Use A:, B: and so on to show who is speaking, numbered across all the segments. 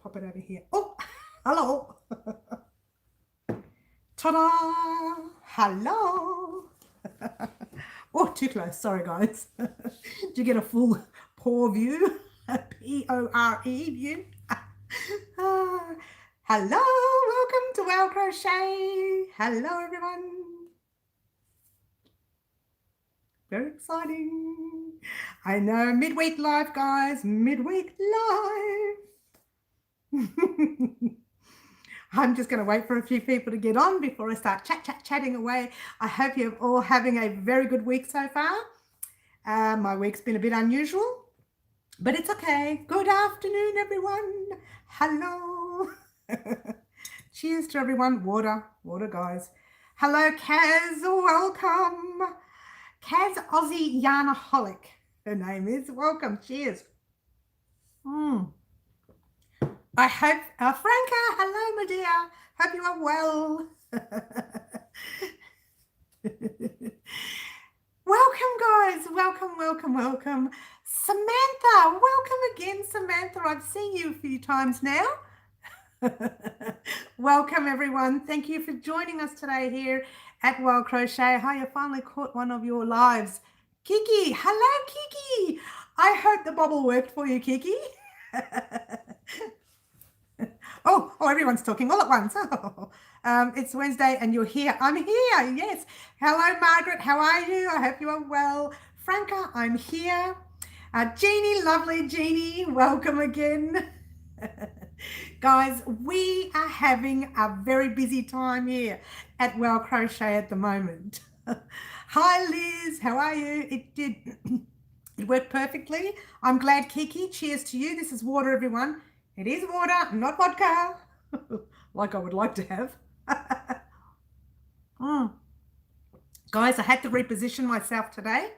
A: pop it over here. Oh, hello. Ta-da! Hello. Oh, too close. Sorry, guys. Did you get a full paw view? A P-O-R-E view? Hello. Welcome to Well Crochet. Hello, everyone. Very exciting. I know. Midweek live, guys. Midweek live. I'm just going to wait for a few people to get on before I start chatting away. I hope you're all having a very good week so far. My week's been a bit unusual, but it's okay. Good afternoon, everyone. Hello. Cheers to everyone. Water, guys. Hello, Kaz. Welcome. Kaz Aussie Yarnaholic, her name is. Welcome. Cheers. I hope, Franca, hello, my dear. Hope you are well. Welcome, guys. Welcome. Samantha, welcome again, Samantha. I've seen you a few times now. Welcome, everyone. Thank you for joining us today here at Well Crochet. How you finally caught one of your lives. Kiki, hello, Kiki. I hope the bobble worked for you, Kiki. Oh, everyone's talking all at once. It's Wednesday and you're here. I'm here, yes. Hello, Margaret. How are you? I hope you are well. Franca, I'm here. Jeannie, lovely Jeannie, welcome again. Guys, we are having a very busy time here at Well Crochet at the moment. Hi, Liz. How are you? It worked perfectly. I'm glad, Kiki. Cheers to you. This is water, everyone. It is water, not vodka, like I would like to have. Guys, I had to reposition myself today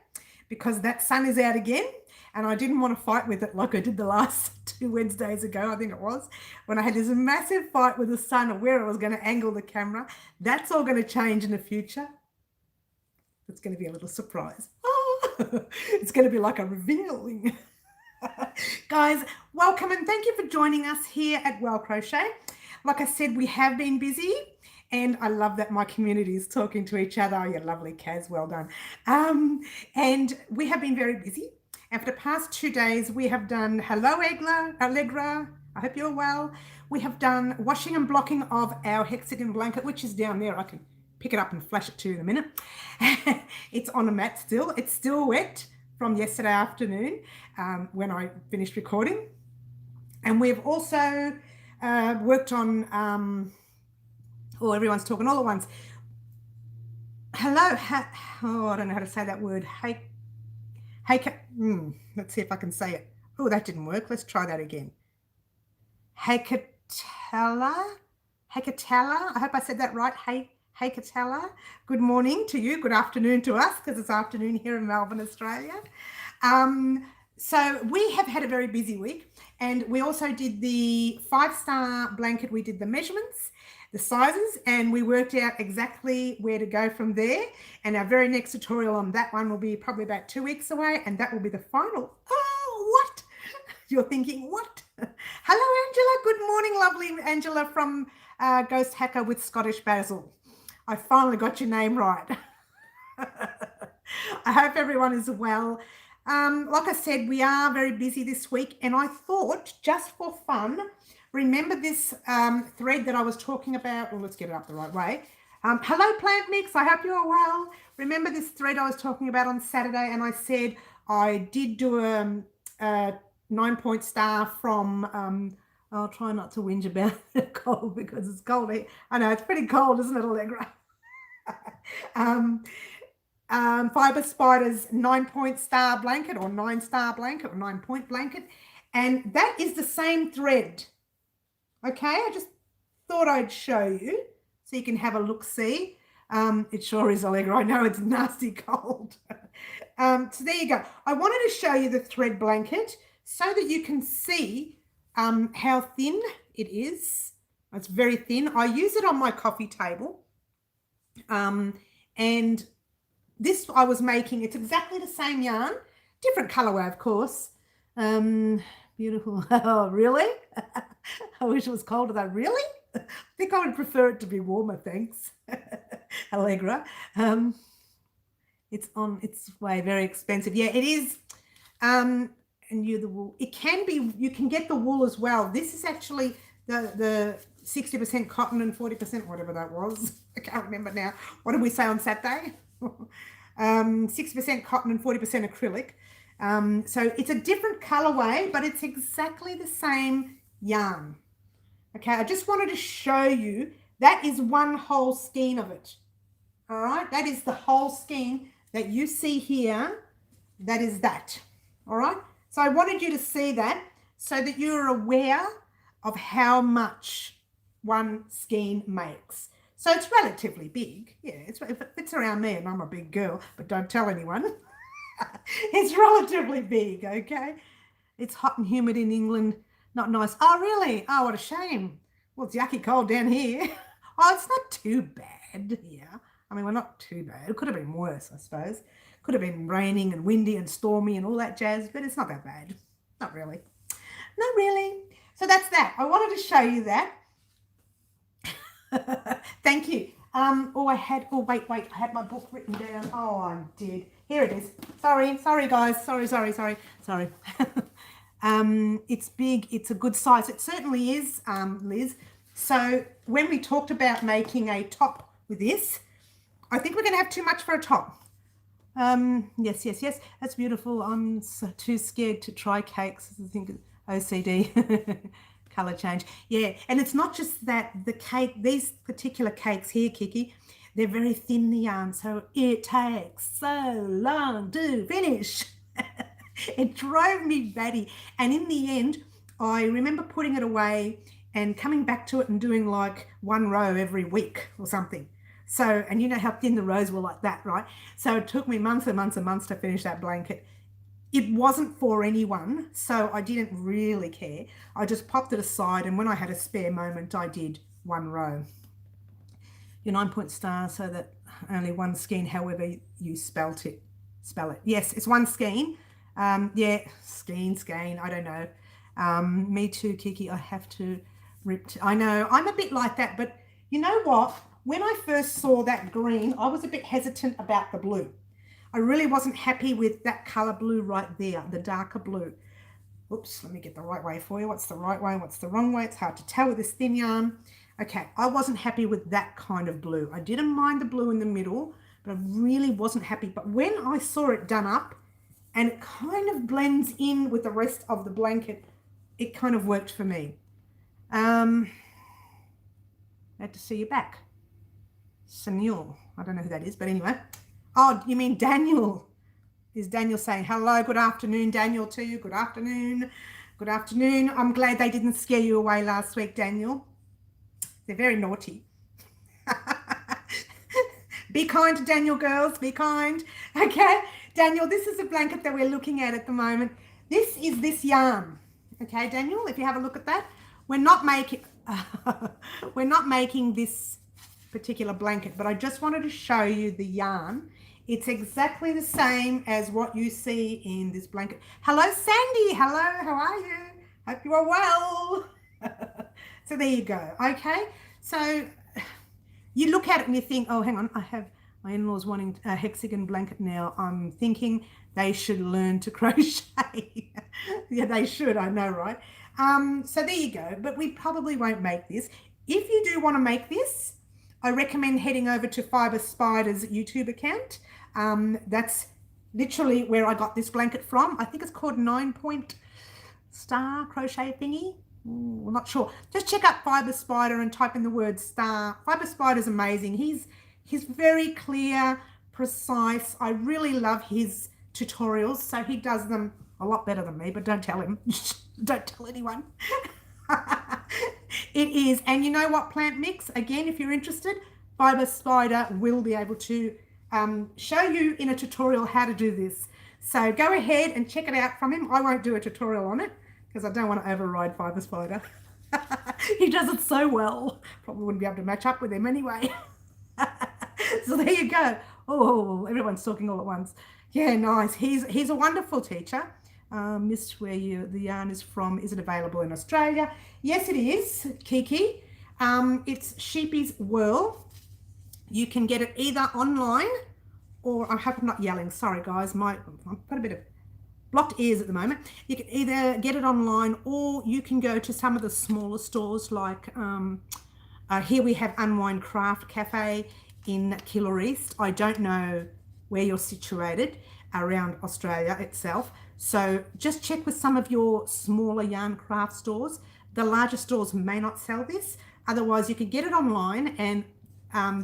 A: because that sun is out again and I didn't want to fight with it like I did the last 2 Wednesdays ago, I think it was, when I had this massive fight with the sun of where I was going to angle the camera. That's all going to change in the future. It's going to be a little surprise. It's going to be like a revealing. Guys, welcome and thank you for joining us here at Well Crochet. Like I said, we have been busy and I love that my community is talking to each other. You're lovely, Kaz, well done. And we have been very busy. And for the past 2 days, we have done, hello, Allegra, I hope you're well. We have done washing and blocking of our Hexagon blanket, which is down there. I can pick it up and flash it to you in a minute. It's on a mat still. It's still wet from yesterday afternoon when I finished recording. And we've also worked on, everyone's talking all at once. Hello, I don't know how to say that word. Let's see if I can say it. Oh, that didn't work. Let's try that again. Hecatella. I hope I said that right. Hey, Catella, good morning to you. Good afternoon to us because it's afternoon here in Melbourne, Australia. So we have had a very busy week and we also did the 5-star blanket. We did the measurements, the sizes, and we worked out exactly where to go from there. And our very next tutorial on that one will be probably about 2 weeks away and that will be the final. Oh, what? You're thinking, what? Hello, Angela. Good morning, lovely Angela from Ghost Hacker with Scottish Basil. I finally got your name right. I hope everyone is well. Like I said, we are very busy this week and I thought just for fun, remember this thread that I was talking about? Well, let's get it up the right way. Hello, Plant Mix. I hope you're well. Remember this thread I was talking about on Saturday and I said I did do a 9-point star from... I'll try not to whinge about the cold because it's cold here. I know, it's pretty cold, isn't it, Allegra? Fiber Spider's 9-point star blanket or 9-star blanket or 9-point blanket. And that is the same thread. Okay, I just thought I'd show you so you can have a look-see. It sure is, Allegra. I know it's nasty cold. So there you go. I wanted to show you the thread blanket so that you can see how thin it is. It's very thin. I use it on my coffee table. And this I was making, it's exactly the same yarn, different colorway, of course. Beautiful. Oh, really? I wish it was colder though. Really? I think I would prefer it to be warmer, thanks. Allegra. It's on its way, very expensive. Yeah, it is. And you the wool. It can be, you can get the wool as well. This is actually the 60% cotton and 40%, whatever that was. I can't remember now. What did we say on Saturday? 60% cotton and 40% acrylic. So it's a different colorway, but it's exactly the same yarn. Okay, I just wanted to show you that is one whole skein of it. All right, that is the whole skein that you see here. That is that. All right, so I wanted you to see that so that you're aware of how much one skein makes. So it's relatively big. Yeah, if it's around me, and I'm a big girl, but don't tell anyone. It's relatively big, okay? It's hot and humid in England. Not nice. Oh, really? Oh, what a shame. Well, it's yucky cold down here. Oh, it's not too bad here. I mean, we're not too bad. It could have been worse, I suppose. Could have been raining and windy and stormy and all that jazz, but it's not that bad. Not really. Not really. So that's that. I wanted to show you that. Thank you. Wait, I had my book written down. Oh, I did. Here it is. Sorry, guys. Sorry. It's big. It's a good size. It certainly is, Liz. So when we talked about making a top with this, I think we're going to have too much for a top. Yes. That's beautiful. I'm too scared to try cakes. I think OCD. Color change. Yeah, and it's not just that the cake, these particular cakes here, Kiki, they're very thin, the yarn, so it takes so long to finish. It drove me batty. And in the end, I remember putting it away and coming back to it and doing like one row every week or something. So, and you know how thin the rows were like that, right? So it took me months and months to finish that blanket. It wasn't for anyone, so I didn't really care. I just popped it aside, and when I had a spare moment, I did one row. Your 9-point star, so that only one skein, however you spell it. Yes, it's one skein. Yeah, skein, I don't know. Me too, Kiki, I have to I know, I'm a bit like that, but you know what? When I first saw that green, I was a bit hesitant about the blue. I really wasn't happy with that color blue right there, the darker blue. Oops, let me get the right way for you. What's the right way? What's the wrong way? It's hard to tell with this thin yarn. Okay, I wasn't happy with that kind of blue. I didn't mind the blue in the middle, but I really wasn't happy. But when I saw it done up and it kind of blends in with the rest of the blanket, it kind of worked for me. Glad to see you back. Sunil, I don't know who that is, but anyway. Oh, you mean Daniel? Is Daniel saying hello? Good afternoon, Daniel, to you. Good afternoon. Good afternoon. I'm glad they didn't scare you away last week, Daniel. They're very naughty. Be kind to Daniel, girls. Be kind. Okay, Daniel, this is a blanket that we're looking at the moment. This is this yarn. Okay, Daniel, if you have a look at that. We're not making this particular blanket, but I just wanted to show you the yarn. It's exactly the same as what you see in this blanket. Hello, Sandy. Hello, how are you? Hope you are well. So there you go. Okay, so you look at it and you think, oh, hang on, I have my in-laws wanting a hexagon blanket now. I'm thinking they should learn to crochet. Yeah, they should, I know, right? So there you go, but we probably won't make this. If you do want to make this, I recommend heading over to Fiber Spider's YouTube account. That's literally where I got this blanket from. I think it's called 9-point star crochet thingy. Ooh, I'm not sure. Just check out Fiber Spider and type in the word star. Fiber Spider's amazing. He's very clear, precise. I really love his tutorials. So he does them a lot better than me, but don't tell him. Don't tell anyone. It is. And you know what, Plant Mix? Again, if you're interested, Fiber Spider will be able to show you in a tutorial how to do this. So go ahead and check it out from him. I won't do a tutorial on it because I don't want to override Fiber Spider. He does it so well. Probably wouldn't be able to match up with him anyway. So there you go. Oh, everyone's talking all at once. Yeah, nice. He's a wonderful teacher. Missed where the yarn is from. Is it available in Australia? Yes, it is, Kiki. It's Sheepy's Whirl. You can get it either online or I hope I'm not yelling. Sorry, guys. I've got a bit of blocked ears at the moment. You can either get it online or you can go to some of the smaller stores like here we have Unwind Craft Cafe in Killer East. I don't know where you're situated around Australia itself. So just check with some of your smaller yarn craft stores. The larger stores may not sell this. Otherwise, you can get it online and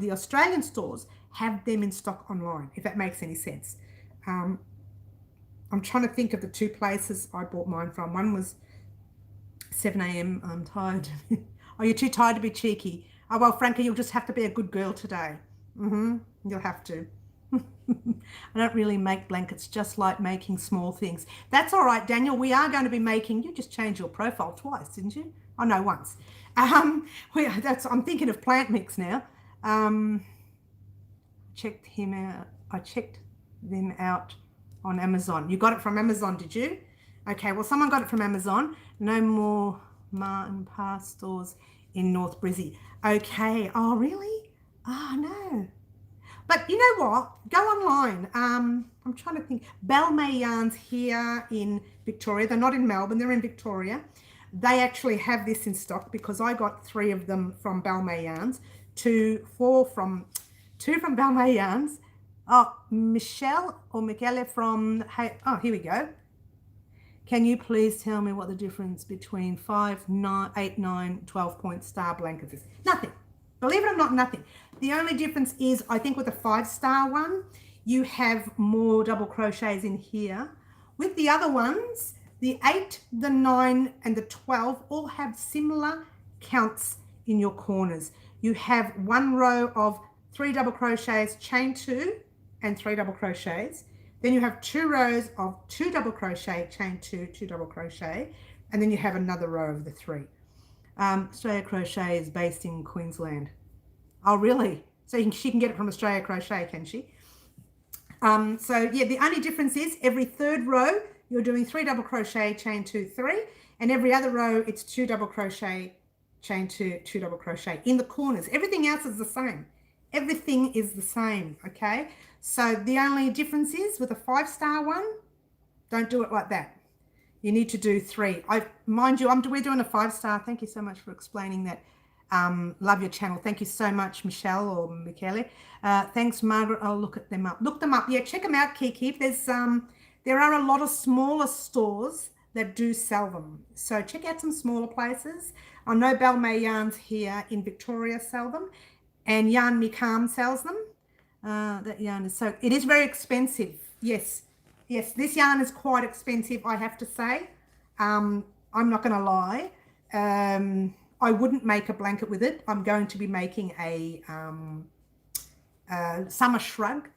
A: the Australian stores have them in stock online, if that makes any sense. I'm trying to think of the two places I bought mine from. One was 7 a.m. I'm tired. Oh, you're too tired to be cheeky. Oh, well, Frankie, you'll just have to be a good girl today. You'll have to. I don't really make blankets, just like making small things. That's all right, Daniel. We are going to be making, you just changed your profile twice, didn't you? Oh, no, once. I'm thinking of plant mix now. Checked him out. I checked them out on Amazon. You got it from Amazon, did you? Okay, well, someone got it from Amazon. No more Martin Pa stores in North Brizzy. Okay. Oh, really? Oh, no. But you know what? Go online. I'm trying to think. Balmain Yarns here in Victoria. They're not in Melbourne. They're in Victoria. They actually have this in stock because I got 3 of them from Balmain Yarns, 2 from Balmain Yarns. Oh, Michelle or Michele from, oh, here we go. Can you please tell me what the difference between 5, 9, 8, 9, 12-point star blankets is? Nothing. Believe it or not, nothing. The only difference is, I think with the 5-star one, you have more double crochets in here. With the other ones, the 8, the 9, and the 12 all have similar counts in your corners. You have 1 row of 3 double crochets, chain 2, and 3 double crochets. Then you have 2 rows of 2 double crochet, chain 2, 2 double crochet, and then you have another row of the 3. Australia Crochet is based in Queensland. Oh, really? So she can get it from Australia Crochet, can she? So yeah, the only difference is every 3rd row, you're doing 3 double crochet, chain 2, 3, and every other row, it's 2 double crochet, chain 2, 2 double crochet in the corners. Everything else is the same. Everything is the same, okay? So the only difference is with a 5-star one, don't do it like that. You need to do 3. Mind you, we're doing a 5-star. Thank you so much for explaining that. Love your channel. Thank you so much, Michelle or Michele. Thanks, Margaret. I'll look them up. Look them up. Yeah, check them out, Kiki. There are a lot of smaller stores that do sell them. So check out some smaller places. I know Balmain Yarns here in Victoria sell them, and Yarn Me Calm sells them. That yarn is it is very expensive. Yes, this yarn is quite expensive, I have to say. I'm not going to lie. I wouldn't make a blanket with it. I'm going to be making a summer shrug.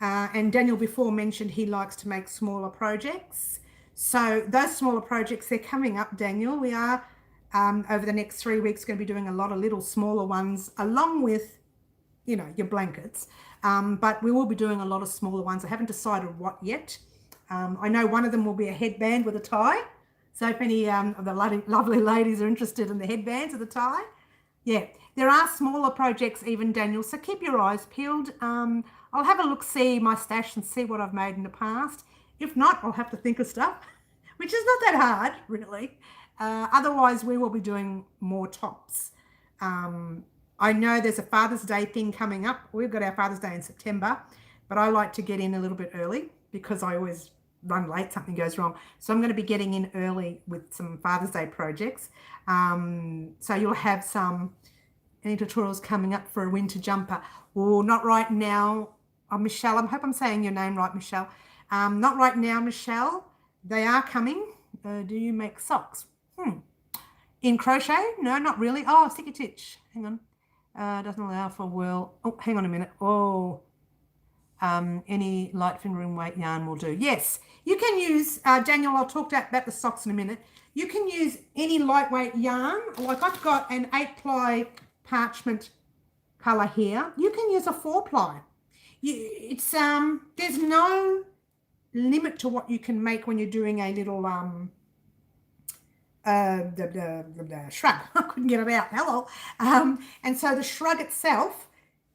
A: And Daniel before mentioned he likes to make smaller projects. So those smaller projects, they're coming up, Daniel. We are over the next 3 weeks going to be doing a lot of little smaller ones along with, you know, your blankets. But we will be doing a lot of smaller ones. I haven't decided what yet. I know one of them will be a headband with a tie. So if any of the lovely ladies are interested in the headbands with a tie, yeah, there are smaller projects even, Daniel. So keep your eyes peeled. I'll have a look, see my stash and see what I've made in the past. If not, I'll have to think of stuff, which is not that hard, really. Otherwise, we will be doing more tops. I know there's a Father's Day thing coming up. We've got our Father's Day in September, but I like to get in a little bit early because I always run late, something goes wrong. So I'm going to be getting in early with some Father's Day projects. So you'll have any tutorials coming up for a winter jumper. Or not right now. Michelle, I hope I'm saying your name right, Michelle. Not right now, Michelle. They are coming. Do you make socks? In crochet? No, not really. Oh, sticky titch. Hang on. Doesn't allow for whirl. Oh, hang on a minute. Oh, any light fingering weight yarn will do. Yes, you can use, Daniel, I'll talk about the socks in a minute. You can use any lightweight yarn. Like I've got an 8-ply parchment color here. You can use a 4-ply. There's no limit to what you can make when you're doing a little shrug. I couldn't get it out. Hello. And so the shrug itself,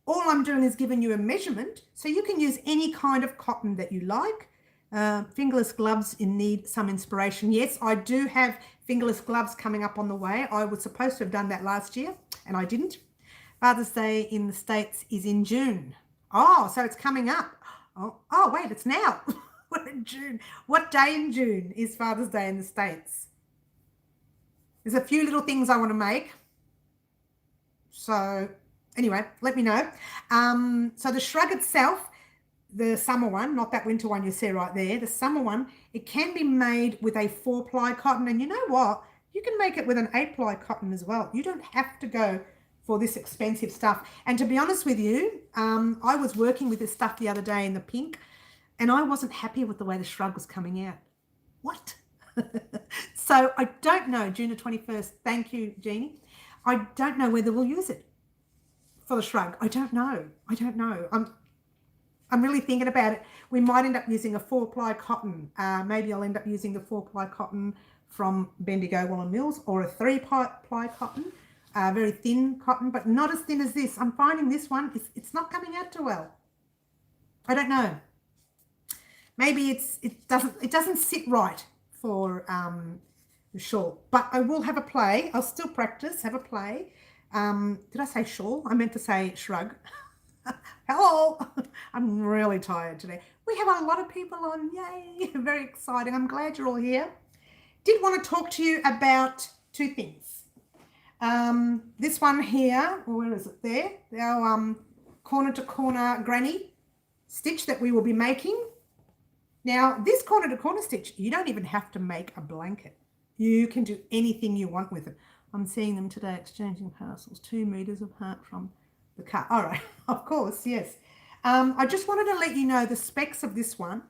A: all I'm doing is giving you a measurement, so you can use any kind of cotton that you like. Fingerless gloves need some inspiration. Yes, I do have fingerless gloves coming up on the way. I was supposed to have done that last year and I didn't. Father's Day in the States is in June. Oh, so it's coming up. Oh wait, it's now. We're in June. What day in June is Father's Day in the States? There's a few little things I want to make. So anyway, let me know. So the shrug itself, the summer one, not that winter one you see right there, the summer one, it can be made with a 4-ply cotton. And you know what? You can make it with an 8-ply cotton as well. You don't have to go for this expensive stuff. And to be honest with you, I was working with this stuff the other day in the pink, and I wasn't happy with the way the shrug was coming out. What? So I don't know, June the 21st. Thank you, Jeannie. I don't know whether we'll use it for the shrug. I don't know. I'm really thinking about it. We might end up using a 4-ply cotton. Maybe I'll end up using the 4-ply cotton from Bendigo Wool and Mills, or a 3-ply cotton, very thin cotton, but not as thin as this. I'm finding this one, it's not coming out too well. I don't know. Maybe it doesn't sit right for the shawl, but I will have a play. I'll still practice, have a play. Did I say shawl? I meant to say shrug. Hello. I'm really tired today. We have a lot of people on. Yay. Very exciting. I'm glad you're all here. Did want to talk to you about two things. This one here, where is it there? Our corner to corner granny stitch that we will be making. Now, this corner to corner stitch, you don't even have to make a blanket. You can do anything you want with it. I'm seeing them today exchanging parcels, 2 meters apart from the cut. All right, of course, yes. I just wanted to let you know the specs of this one,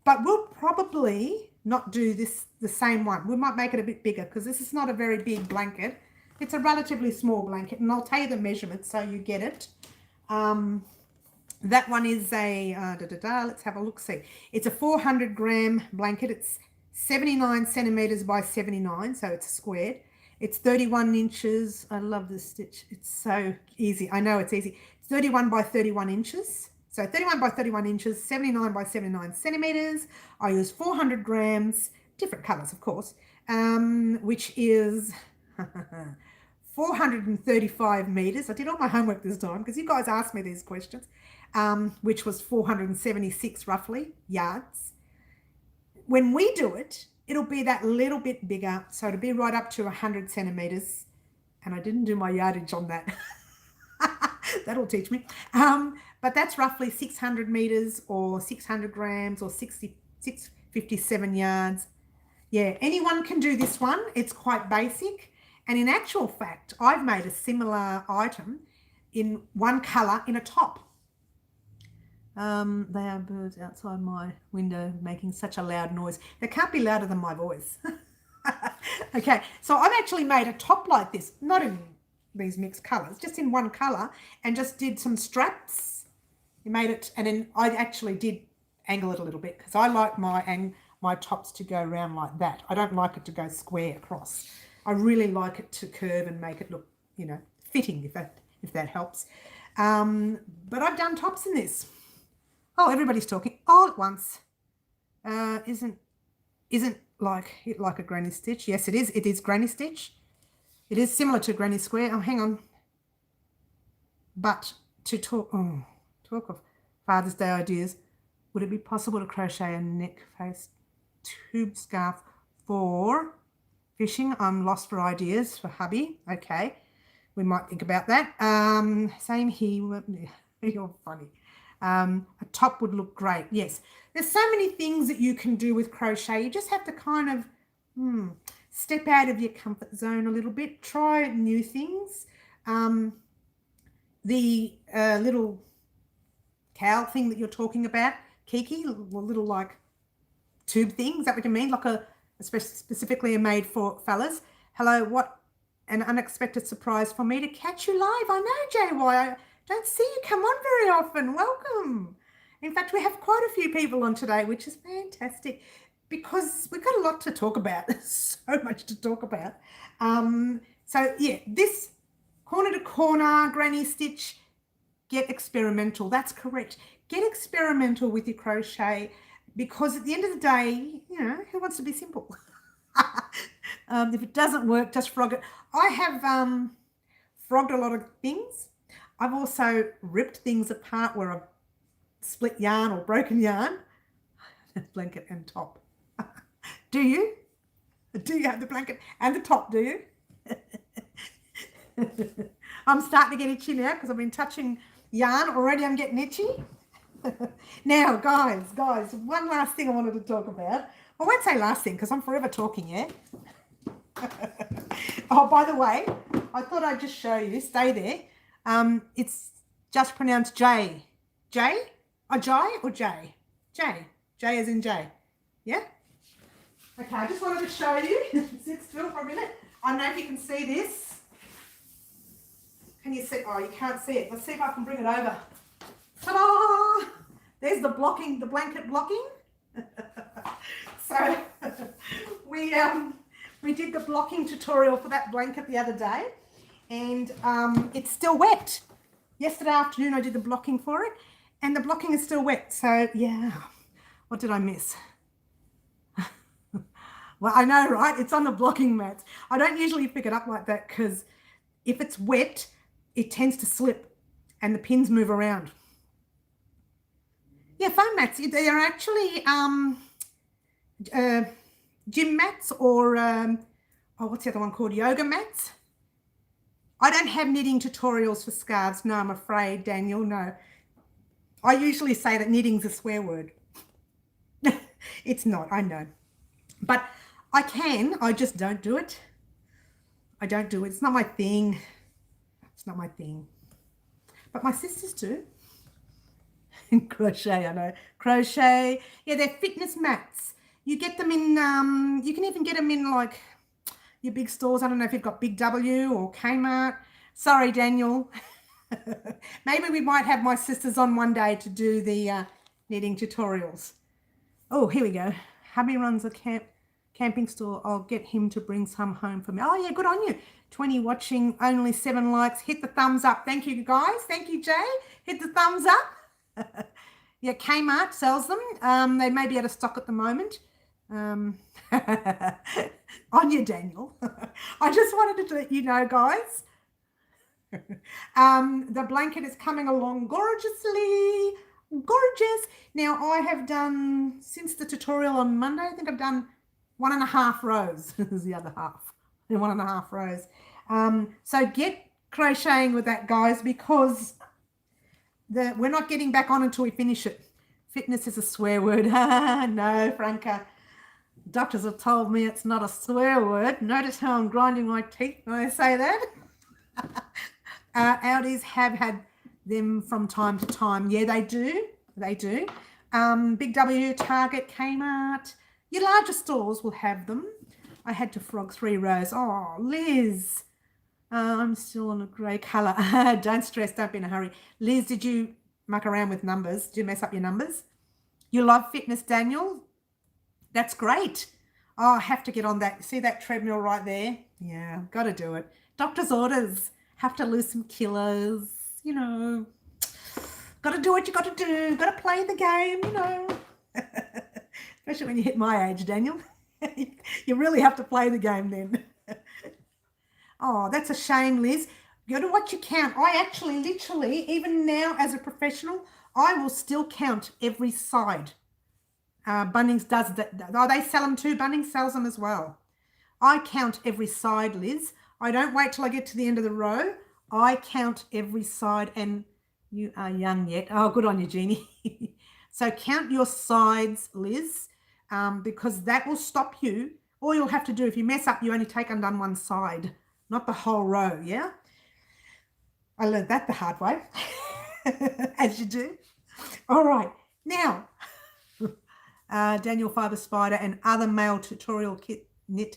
A: but we'll probably not do this the same one. We might make it a bit bigger because this is not a very big blanket. It's a relatively small blanket, and I'll tell you the measurements so you get it. That one is a, let's have a look, see. It's a 400 gram blanket. It's 79 centimeters by 79, so it's squared. It's 31 inches. I love this stitch. It's so easy. I know it's easy. It's 31 by 31 inches. So 31 by 31 inches, 79 by 79 centimeters. I use 400 grams, different colors, of course, which is 435 meters. I did all my homework this time because you guys asked me these questions, which was 476 roughly yards. When we do it, it'll be that little bit bigger. So it'll be right up to 100 centimeters. And I didn't do my yardage on that. That'll teach me. But that's roughly 600 meters or 600 grams or 657 yards. Yeah, anyone can do this one. It's quite basic. And in actual fact, I've made a similar item in one color in a top. They are birds outside my window making such a loud noise. They can't be louder than my voice. Okay, so I've actually made a top like this, not in these mixed colors, just in one color, and just did some straps. You made it, and then I actually did angle it a little bit because I like my tops to go around like that. I don't like it to go square across. I really like it to curve and make it look, you know, fitting, if that helps. But I've done tops in this. Oh, everybody's talking all at once. Isn't like it like a granny stitch? Yes, it is. It is granny stitch. It is similar to granny square. Oh, hang on. But to talk of Father's Day ideas, would it be possible to crochet a neck face tube scarf for fishing? I'm lost for ideas for hubby. Okay, we might think about that. Same here. You're funny. A top would look great. Yes, there's so many things that you can do with crochet. You just have to kind of step out of your comfort zone a little bit, try new things. The little cowl thing that you're talking about, Kiki, little like tube thing, is that what you mean? Like specifically made for fellas. Hello, what an unexpected surprise for me to catch you live. I know, JY. Don't see you come on very often. Welcome. In fact, we have quite a few people on today, which is fantastic because we've got a lot to talk about. There's so much to talk about. So yeah, this corner to corner granny stitch, get experimental. That's correct. Get experimental with your crochet because at the end of the day, you know, who wants to be simple? If it doesn't work, just frog it. I have frogged a lot of things. I've also ripped things apart where I've split yarn or broken yarn. Blanket and top. Do you? Do you have the blanket and the top, do you? I'm starting to get itchy now because I've been touching yarn. Already I'm getting itchy. Now, guys, one last thing I wanted to talk about. I won't say last thing because I'm forever talking, yeah? Oh, by the way, I thought I'd just show you. Stay there. It's just pronounced J. J? A J or J? J. J as in J. Yeah? Okay, I just wanted to show you. Sit still for a minute. I don't know if you can see this. Can you see? Oh, you can't see it. Let's see if I can bring it over. Ta-da! There's the blocking, the blanket blocking. So we did the blocking tutorial for that blanket the other day, and it's still wet. Yesterday afternoon I did the blocking for it, and the blocking is still wet. So yeah, what did I miss? Well, I know, right? It's on the blocking mats. I don't usually pick it up like that because if it's wet, it tends to slip and the pins move around. Yeah, foam mats. They're actually gym mats or, oh, what's the other one called? Yoga mats. I don't have knitting tutorials for scarves. No, I'm afraid, Daniel, no. I usually say that knitting's a swear word. It's not, I know. But I can, I just don't do it. I don't do it. It's not my thing. It's not my thing. But my sisters do. Crochet, I know. Crochet. Yeah, they're fitness mats. You get them in, you can even get them in like your big stores. I don't know if you've got Big W or Kmart. Sorry, Daniel. Maybe we might have my sisters on one day to do the knitting tutorials. Oh, here we go. Hubby runs a camping store. I'll get him to bring some home for me. Oh, yeah, good on you. 20 watching, only 7 likes. Hit the thumbs up. Thank you, guys. Thank you, Jay. Hit the thumbs up. Yeah, Kmart sells them. They may be out of stock at the moment. On you, Daniel. I just wanted to let you know, guys. The blanket is coming along gorgeously. Gorgeous. Now, I have done, since the tutorial on Monday, I think I've done 1.5 rows. This is the other half. 1.5 rows. So get crocheting with that, guys, because we're not getting back on until we finish it. Fitness is a swear word. No, Franca. Doctors have told me it's not a swear word. Notice how I'm grinding my teeth when I say that. Audis have had them from time to time. Yeah, they do. They do. Big W, Target, Kmart. Your larger stores will have them. I had to frog 3 rows. Oh, Liz. I'm still on a grey colour. Don't stress. Don't be in a hurry. Liz, did you muck around with numbers? Did you mess up your numbers? You love fitness, Daniel? That's great. Oh, I have to get on that. See that treadmill right there? Yeah, got to do it. Doctor's orders. Have to lose some kilos, you know. Got to do what you got to do. Got to play the game, you know. Especially when you hit my age, Daniel. You really have to play the game then. Oh, that's a shame, Liz. You got to watch your count. I actually literally, even now as a professional, I will still count every side. Bunnings does that. Oh, they sell them too. Bunnings sells them as well. I count every side, Liz. I don't wait till I get to the end of the row. I count every side, and you are young yet. Oh, good on you, Jeannie. So count your sides, Liz, because that will stop you. All you'll have to do, if you mess up, you only take undone one side, not the whole row, yeah? I learned that the hard way, as you do. All right, now, Daniel Fiber Spider and other male tutorial kit knit.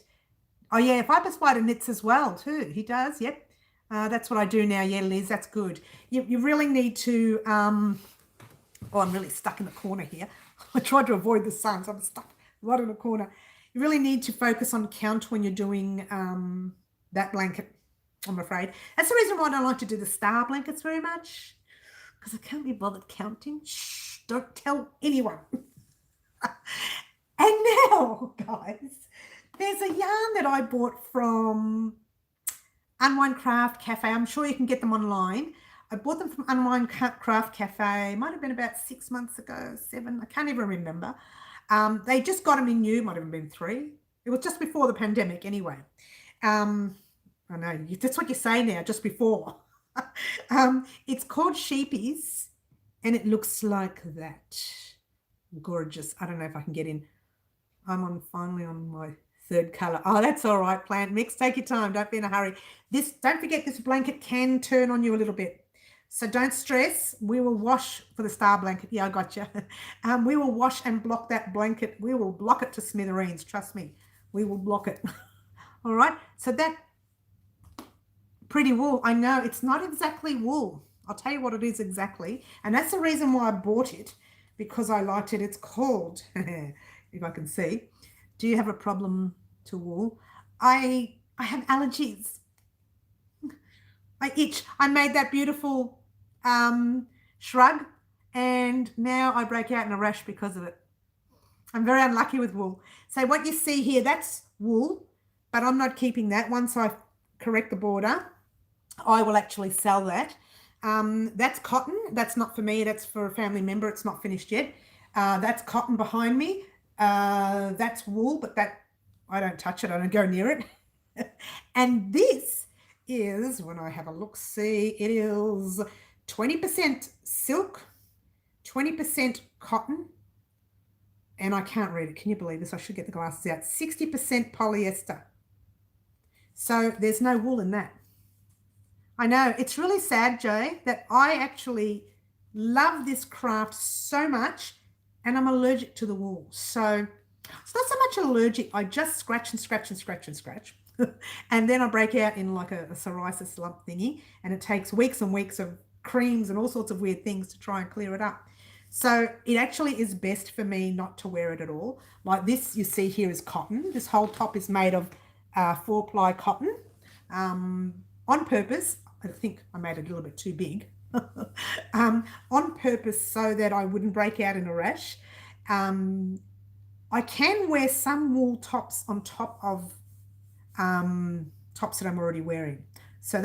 A: Oh, yeah, Fiber Spider knits as well, too. He does, yep. That's what I do now. Yeah, Liz, that's good. You really need to Oh, I'm really stuck in the corner here. I tried to avoid the sun, so I'm stuck right in the corner. You really need to focus on count when you're doing that blanket, I'm afraid. That's the reason why I don't like to do the star blankets very much, because I can't be bothered counting. Shh, don't tell anyone. And now, guys, there's a yarn that I bought from Unwind Craft Cafe. I'm sure you can get them online. I bought them from Unwind Craft Cafe. It might have been about 6 months ago, 7. I can't even remember. They just got them in new. Might have been 3. It was just before the pandemic anyway. I know, that's what you say now, just before. It's called Sheepies, and it looks like that. Gorgeous. I don't know if I can get in. I'm finally on my 3rd color. Oh, that's all right, plant mix. Take your time. Don't be in a hurry. Don't forget, this blanket can turn on you a little bit. So don't stress. We will wash for the star blanket. Yeah, I got you. We will wash and block that blanket. We will block it to smithereens. Trust me. We will block it. All right. So that pretty wool. I know it's not exactly wool. I'll tell you what it is exactly. And that's the reason why I bought it, because I liked it. It's called, if I can see, do you have a problem to wool? I have allergies. I itch. I made that beautiful shrug, and now I break out in a rash because of it. I'm very unlucky with wool. So what you see here, that's wool, but I'm not keeping that. Once I correct the border, I will actually sell that. That's cotton. That's not for me. That's for a family member. It's not finished yet. That's cotton behind me. That's wool, but that I don't touch it. I don't go near it. And this is, when I have a look, see, it is 20% silk, 20% cotton, and I can't read it. Can you believe this? I should get the glasses out. 60% polyester. So there's no wool in that. I know, it's really sad, Jay, that I actually love this craft so much, and I'm allergic to the wool. So it's not so much allergic. I just scratch and scratch and scratch and scratch. And then I break out in like a psoriasis lump thingy, and it takes weeks and weeks of creams and all sorts of weird things to try and clear it up. So it actually is best for me not to wear it at all. Like this you see here is cotton. This whole top is made of 4-ply cotton on purpose. I think I made it a little bit too big. On purpose so that I wouldn't break out in a rash. I can wear some wool tops on top of tops that I'm already wearing. So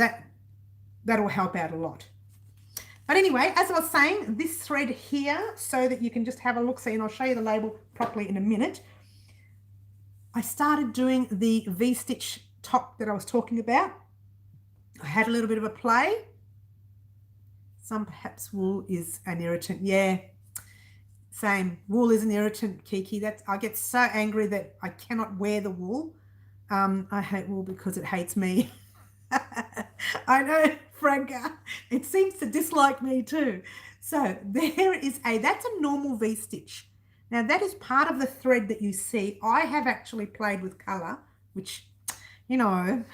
A: that'll help out a lot. But anyway, as I was saying, this thread here, so that you can just have a look, see, and I'll show you the label properly in a minute. I started doing the V-stitch top that I was talking about. I had a little bit of a play. Some perhaps wool is an irritant. Yeah, same. Wool is an irritant, Kiki. I get so angry that I cannot wear the wool. I hate wool because it hates me. I know, Franca. It seems to dislike me too. So there is that's a normal V-stitch. Now that is part of the thread that you see. I have actually played with colour, which, you know,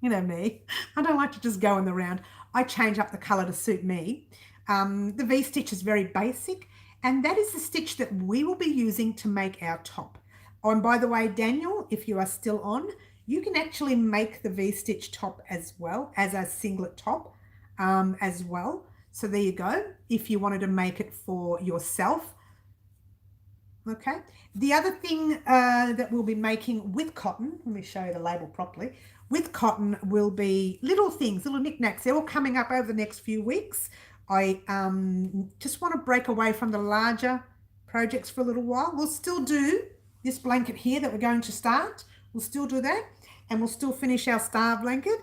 A: you know me. I don't like to just go in the round. I change up the colour to suit me. The V-stitch is very basic, and that is the stitch that we will be using to make our top. Oh, and by the way, Daniel, if you are still on, you can actually make the V-stitch top as well as a singlet top as well. So there you go, if you wanted to make it for yourself. Okay, the other thing that we'll be making with cotton, let me show you the label properly, with cotton will be little things, little knickknacks. They're all coming up over the next few weeks. I just want to break away from the larger projects for a little while. We'll still do this blanket here that we're going to start. We'll still do that, and we'll still finish our star blanket.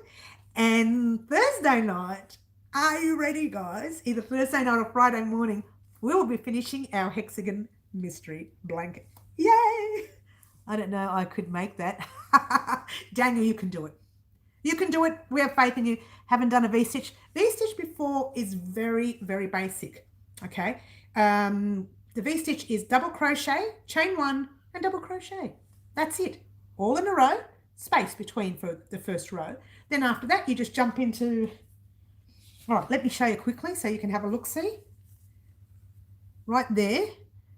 A: And Thursday night, are you ready, guys? Either Thursday night or Friday morning, we will be finishing our Hexagon mystery blanket. Yay! I don't know, I could make that. Daniel, you can do it. You can do it. We have faith in you. Haven't done a V-stitch. V-stitch before is very, very basic. Okay. The V-stitch is double crochet, chain 1, and double crochet. That's it. All in a row, space between for the first row. Then after that, you just jump into... All right, let me show you quickly so you can have a look-see. right there,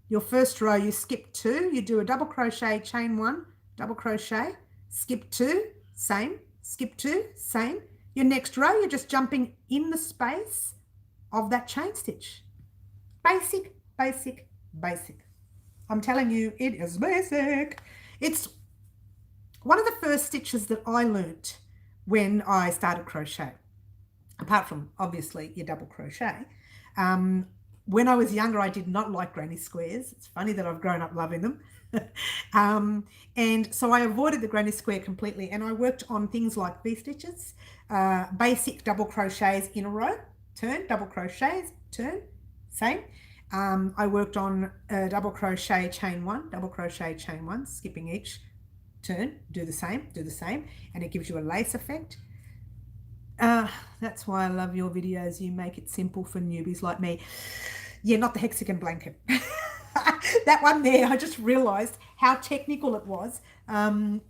A: your first row, you skip 2, you do a double crochet, chain 1, double crochet, skip 2, same, skip 2, same. Your next row, you're just jumping in the space of that chain stitch. Basic, basic, basic. I'm telling you, it is basic. It's one of the first stitches that I learnt when I started crochet, apart from obviously your double crochet. When I was younger, I did not like granny squares. It's funny that I've grown up loving them. And so I avoided the granny square completely, and I worked on things like V-stitches, basic double crochets in a row, turn, double crochets, turn, same. I worked on double crochet, chain 1, double crochet, chain 1, skipping each, turn, do the same, and it gives you a lace effect. That's why I love your videos. You make it simple for newbies like me. Yeah, not the hexagon blanket. That one there, I just realized how technical it was.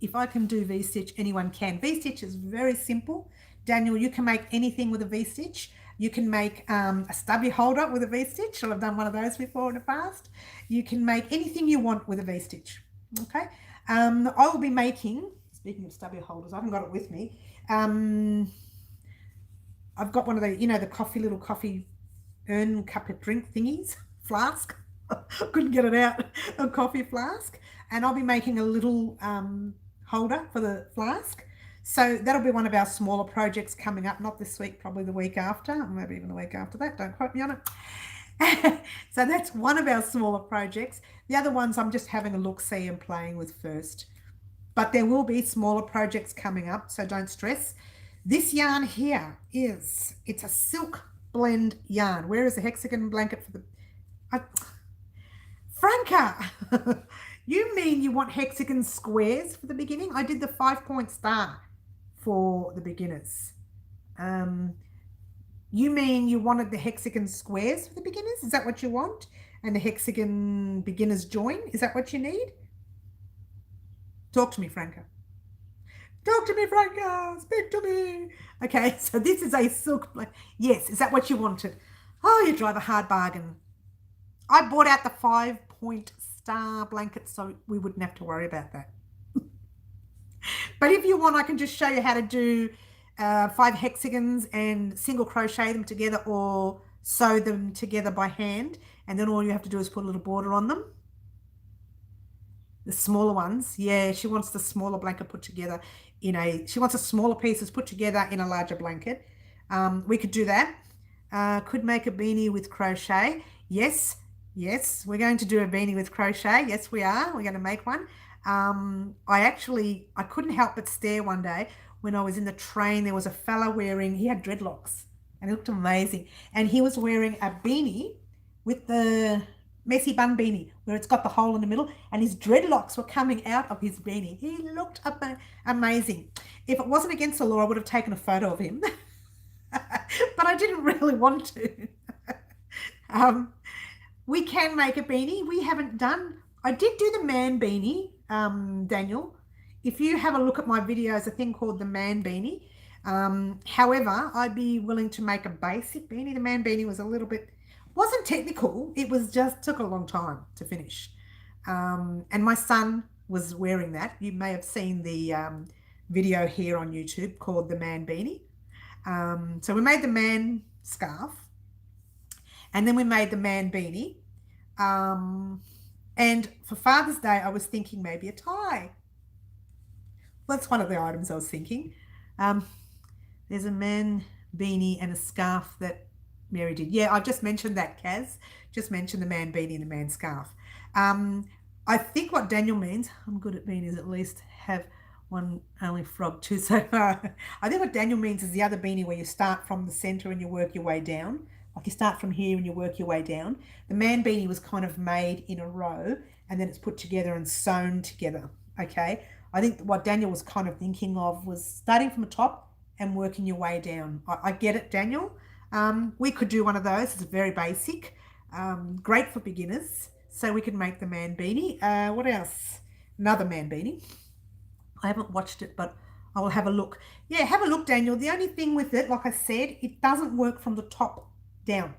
A: If I can do V-stitch, anyone can. V-stitch is very simple. Daniel, you can make anything with a V-stitch. You can make a stubby holder with a V-stitch. I've done one of those before in the past. You can make anything you want with a V-stitch. Okay. I will be making, speaking of stubby holders, I haven't got it with me. I've got one of the, the little coffee urn cup of drink thingies, flask. Couldn't get it out, a coffee flask. And I'll be making a little holder for the flask. So that'll be one of our smaller projects coming up, not this week, probably the week after, maybe even the week after that. Don't quote me on it. So that's one of our smaller projects. The other ones I'm just having a look-see and playing with first. But there will be smaller projects coming up, so don't stress. This yarn here it's a silk blend yarn. Where is the hexagon blanket for the... Franca, you mean you want hexagon squares for the beginning? I did the 5-point star for the beginners. You mean you wanted the hexagon squares for the beginners? Is that what you want? And the hexagon beginners join? Is that what you need? Talk to me, Franca. Talk to me, Franca. Speak to me. Okay, so this is a silk blanket. Yes, is that what you wanted? Oh, you drive a hard bargain. I bought out the 5-point star blanket so we wouldn't have to worry about that. But if you want, I can just show you how to do 5 hexagons and single crochet them together or sew them together by hand. And then all you have to do is put a little border on them. The smaller ones. Yeah, she wants the smaller blanket put together she wants the smaller pieces put together in a larger blanket. We could do that. Could make a beanie with crochet. Yes, we're going to do a beanie with crochet. Yes, we are. We're going to make one. I couldn't help but stare one day when I was in the train. There was a fella he had dreadlocks and it looked amazing. And he was wearing a beanie with the messy bun beanie where it's got the hole in the middle and his dreadlocks were coming out of his beanie. He looked amazing. If it wasn't against the law, I would have taken a photo of him. But I didn't really want to. We can make a beanie. We haven't done... I did do the man beanie, Daniel. If you have a look at my videos, a thing called the man beanie. However, I'd be willing to make a basic beanie. The man beanie was a little bit... wasn't technical. It was just took a long time to finish. And my son was wearing that. You may have seen the video here on YouTube called the man beanie. So we made the man scarf. And then we made the man beanie. And for Father's Day, I was thinking maybe a tie. That's one of the items I was thinking. There's a man beanie and a scarf that Mary did. Yeah, I've just mentioned that, Kaz. Just mentioned the man beanie and the man scarf. I think what Daniel means, I'm good at beanies, at least have one only frog too. So I think what Daniel means is the other beanie where you start from the center and you work your way down. Like you start from here and you work your way down. The man beanie was kind of made in a row and then it's put together and sewn together. Okay. I think what Daniel was kind of thinking of was starting from the top and working your way down. I get it, Daniel. We could do one of those. It's very basic. Great for beginners. So we could make the man beanie. What else? Another man beanie. I haven't watched it, but I will have a look. Yeah, have a look, Daniel. The only thing with it, like I said, it doesn't work from the top down.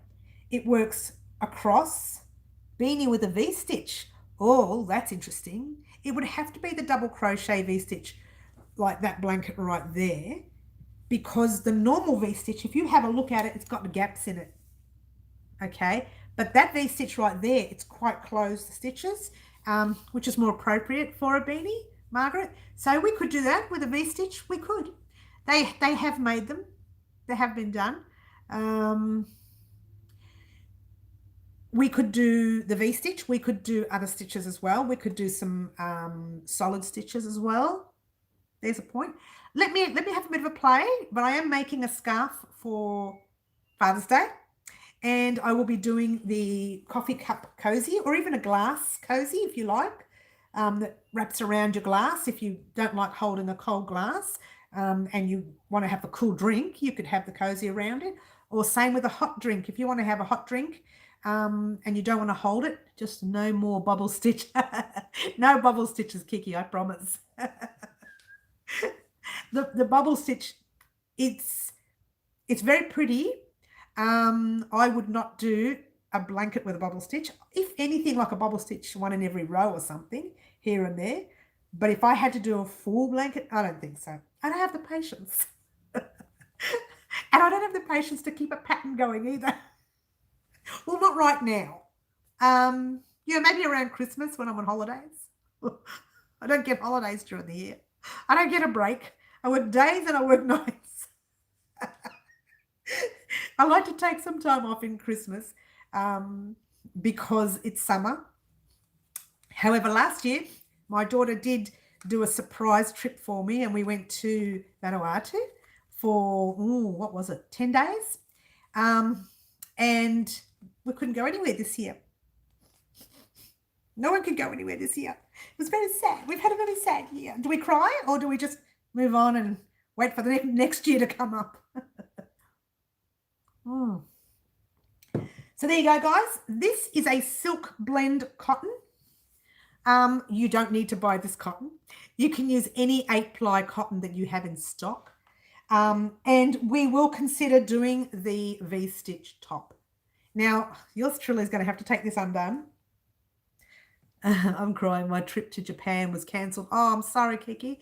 A: It works across beanie with a V-stitch. Oh, that's interesting. It would have to be the double crochet V-stitch, like that blanket right there, because the normal V-stitch, if you have a look at it, it's got the gaps in it. Okay, but that V-stitch right there, it's quite closed stitches, which is more appropriate for a beanie, Margaret. So we could do that with a V-stitch. We could. They have made them. They have been done. We could do the V-stitch. We could do other stitches as well. We could do some solid stitches as well. There's a point. Let me have a bit of a play, but I am making a scarf for Father's Day, and I will be doing the coffee cup cozy, or even a glass cozy if you like, that wraps around your glass. If you don't like holding a cold glass and you want to have a cool drink, you could have the cozy around it. Or same with a hot drink. If you want to have a hot drink and you don't want to hold it, just no more bubble stitch. No bubble stitches, Kiki, I promise. The bubble stitch, it's very pretty. I would not do a blanket with a bubble stitch. If anything, like a bubble stitch, one in every row or something here and there. But if I had to do a full blanket, I don't think so. I don't have the patience. And I don't have the patience to keep a pattern going either. Well, not right now. Yeah, maybe around Christmas when I'm on holidays. I don't get holidays during the year. I don't get a break. I work days and I work nights. I like to take some time off in Christmas because it's summer. However, last year, my daughter did do a surprise trip for me, and we went to Vanuatu for, what was it, 10 days? And we couldn't go anywhere this year. No one could go anywhere this year. It was very sad. We've had a very sad year. Do we cry, or do we just move on and wait for the next year to come up? So there you go, guys. This is a silk blend cotton. You don't need to buy this cotton. You can use any 8-ply cotton that you have in stock. And we will consider doing the V-stitch top. Now, yours truly is going to have to take this undone. I'm crying. My trip to Japan was cancelled. Oh, I'm sorry, Kiki.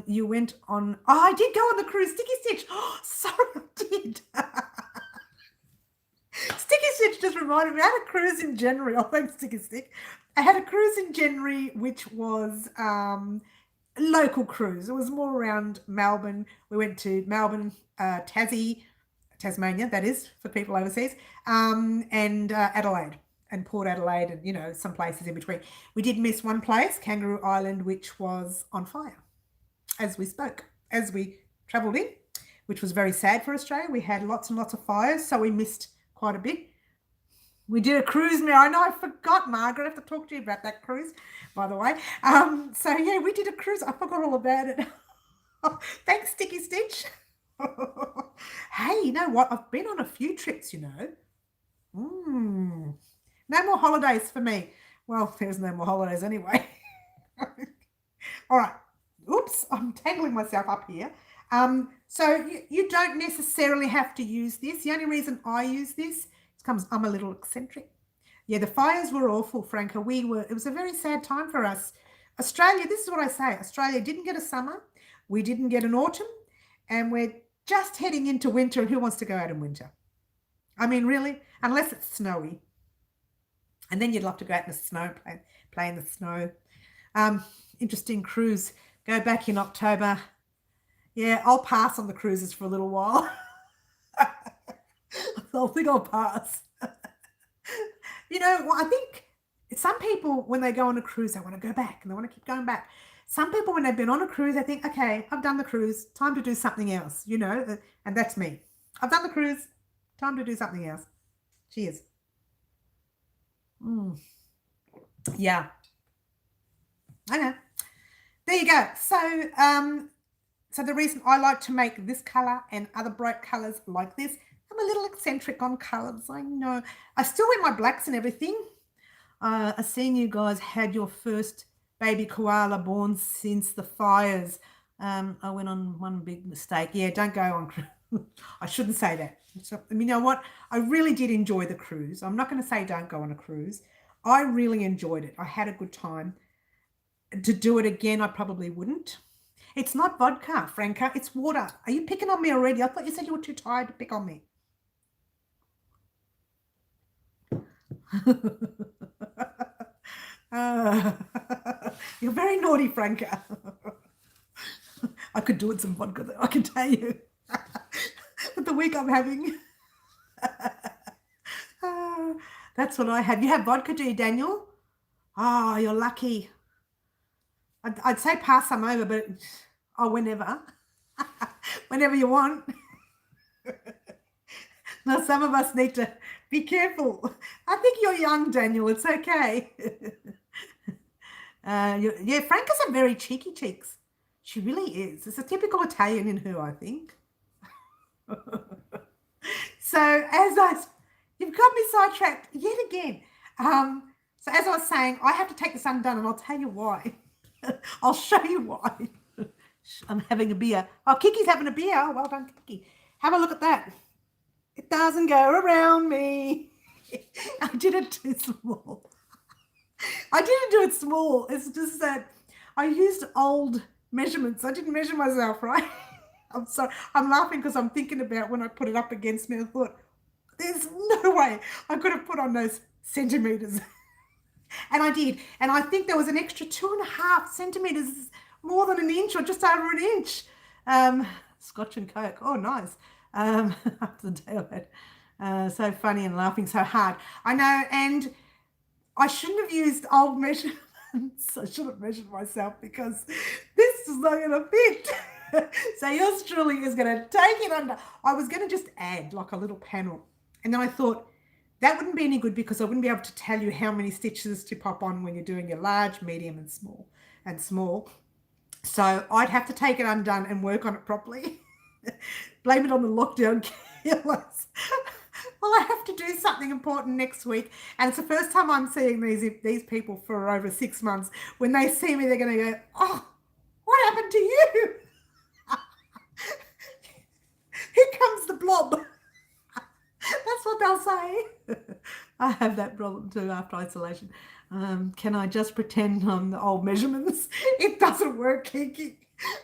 A: You went on... Oh, I did go on the cruise. Sticky Stitch. Oh, sorry, I did. Sticky Stitch just reminded me. I had a cruise in January. Oh, thanks, Sticky Stick. I had a cruise in January, which was a local cruise. It was more around Melbourne. We went to Melbourne, Tasmania, that is, for people overseas, and Adelaide and Port Adelaide and, you know, some places in between. We did miss one place, Kangaroo Island, which was on fire as we travelled in, which was very sad for Australia. We had lots and lots of fires, so we missed quite a bit. We did a cruise now. I know, I forgot, Margaret. I have to talk to you about that cruise, by the way. So, yeah, we did a cruise. I forgot all about it. Thanks, Sticky Stitch. Hey, you know what? I've been on a few trips, you know. No more holidays for me. Well, there's no more holidays anyway. All right. Oops, I'm tangling myself up here. So you don't necessarily have to use this. The only reason I use this is I'm a little eccentric. Yeah, the fires were awful, Franca. It was a very sad time for us. Australia, this is what I say. Australia didn't get a summer. We didn't get an autumn. And we're just heading into winter. And who wants to go out in winter? I mean, really? Unless it's snowy. And then you'd love to go out in the snow, play in the snow. Interesting cruise. Go back in October. Yeah, I'll pass on the cruises for a little while. I think I'll pass. You know, well, I think some people, when they go on a cruise, they want to go back and they want to keep going back. Some people, when they've been on a cruise, they think, okay, I've done the cruise, time to do something else, you know, and that's me. I've done the cruise, time to do something else. Cheers. Yeah. I know. There you go. So the reason I like to make this color and other bright colors like this, I'm a little eccentric on colors. I know. I still wear my blacks and everything. I've seen you guys had your first baby koala born since the fires. I went on one big mistake. Yeah, don't go on. I shouldn't say that. So, you know what? I really did enjoy the cruise. I'm not going to say don't go on a cruise. I really enjoyed it. I had a good time. To do it again, I probably wouldn't. It's not vodka, Franca. It's water. Are you picking on me already? I thought you said you were too tired to pick on me. uh, you're very naughty, Franca. I could do it some vodka, though, I can tell you. With the week I'm having. That's what I had. You have vodka, do you, Daniel? Oh, you're lucky. I'd say pass some over, but whenever. Whenever you want. Now, some of us need to be careful. I think you're young, Daniel. It's okay. Yeah, Franca's a very cheeky cheeks. She really is. It's a typical Italian in her, I think. So you've got me sidetracked yet again. So as I was saying, I have to take this undone, and I'll tell you why. I'll show you why. I'm having a beer. Oh, Kiki's having a beer. Oh, well done, Kiki. Have a look at that. It doesn't go around me. I did it too small. I didn't do it small. It's just that I used old measurements. I didn't measure myself, right? I'm sorry. I'm laughing because I'm thinking about when I put it up against me. I thought, there's no way I could have put on those centimeters. And I did. And I think there was an extra 2.5 centimeters, more than an inch or just over an inch. Scotch and Coke. Oh, nice. After the day I had. So funny and laughing so hard. I know. And I shouldn't have used old measurements. I should have measured myself because this is not going to fit. So yours truly is going to take it under. I was going to just add like a little panel. And then I thought that wouldn't be any good because I wouldn't be able to tell you how many stitches to pop on when you're doing your large, medium and small. So I'd have to take it undone and work on it properly. Blame it on the lockdown killers. Well, I have to do something important next week. And it's the first time I'm seeing these people for over 6 months. When they see me, they're going to go, oh, what happened to you? Here comes the blob. That's what they'll say. I have that problem too after isolation. Can I just pretend on the old measurements? It doesn't work, Kiki.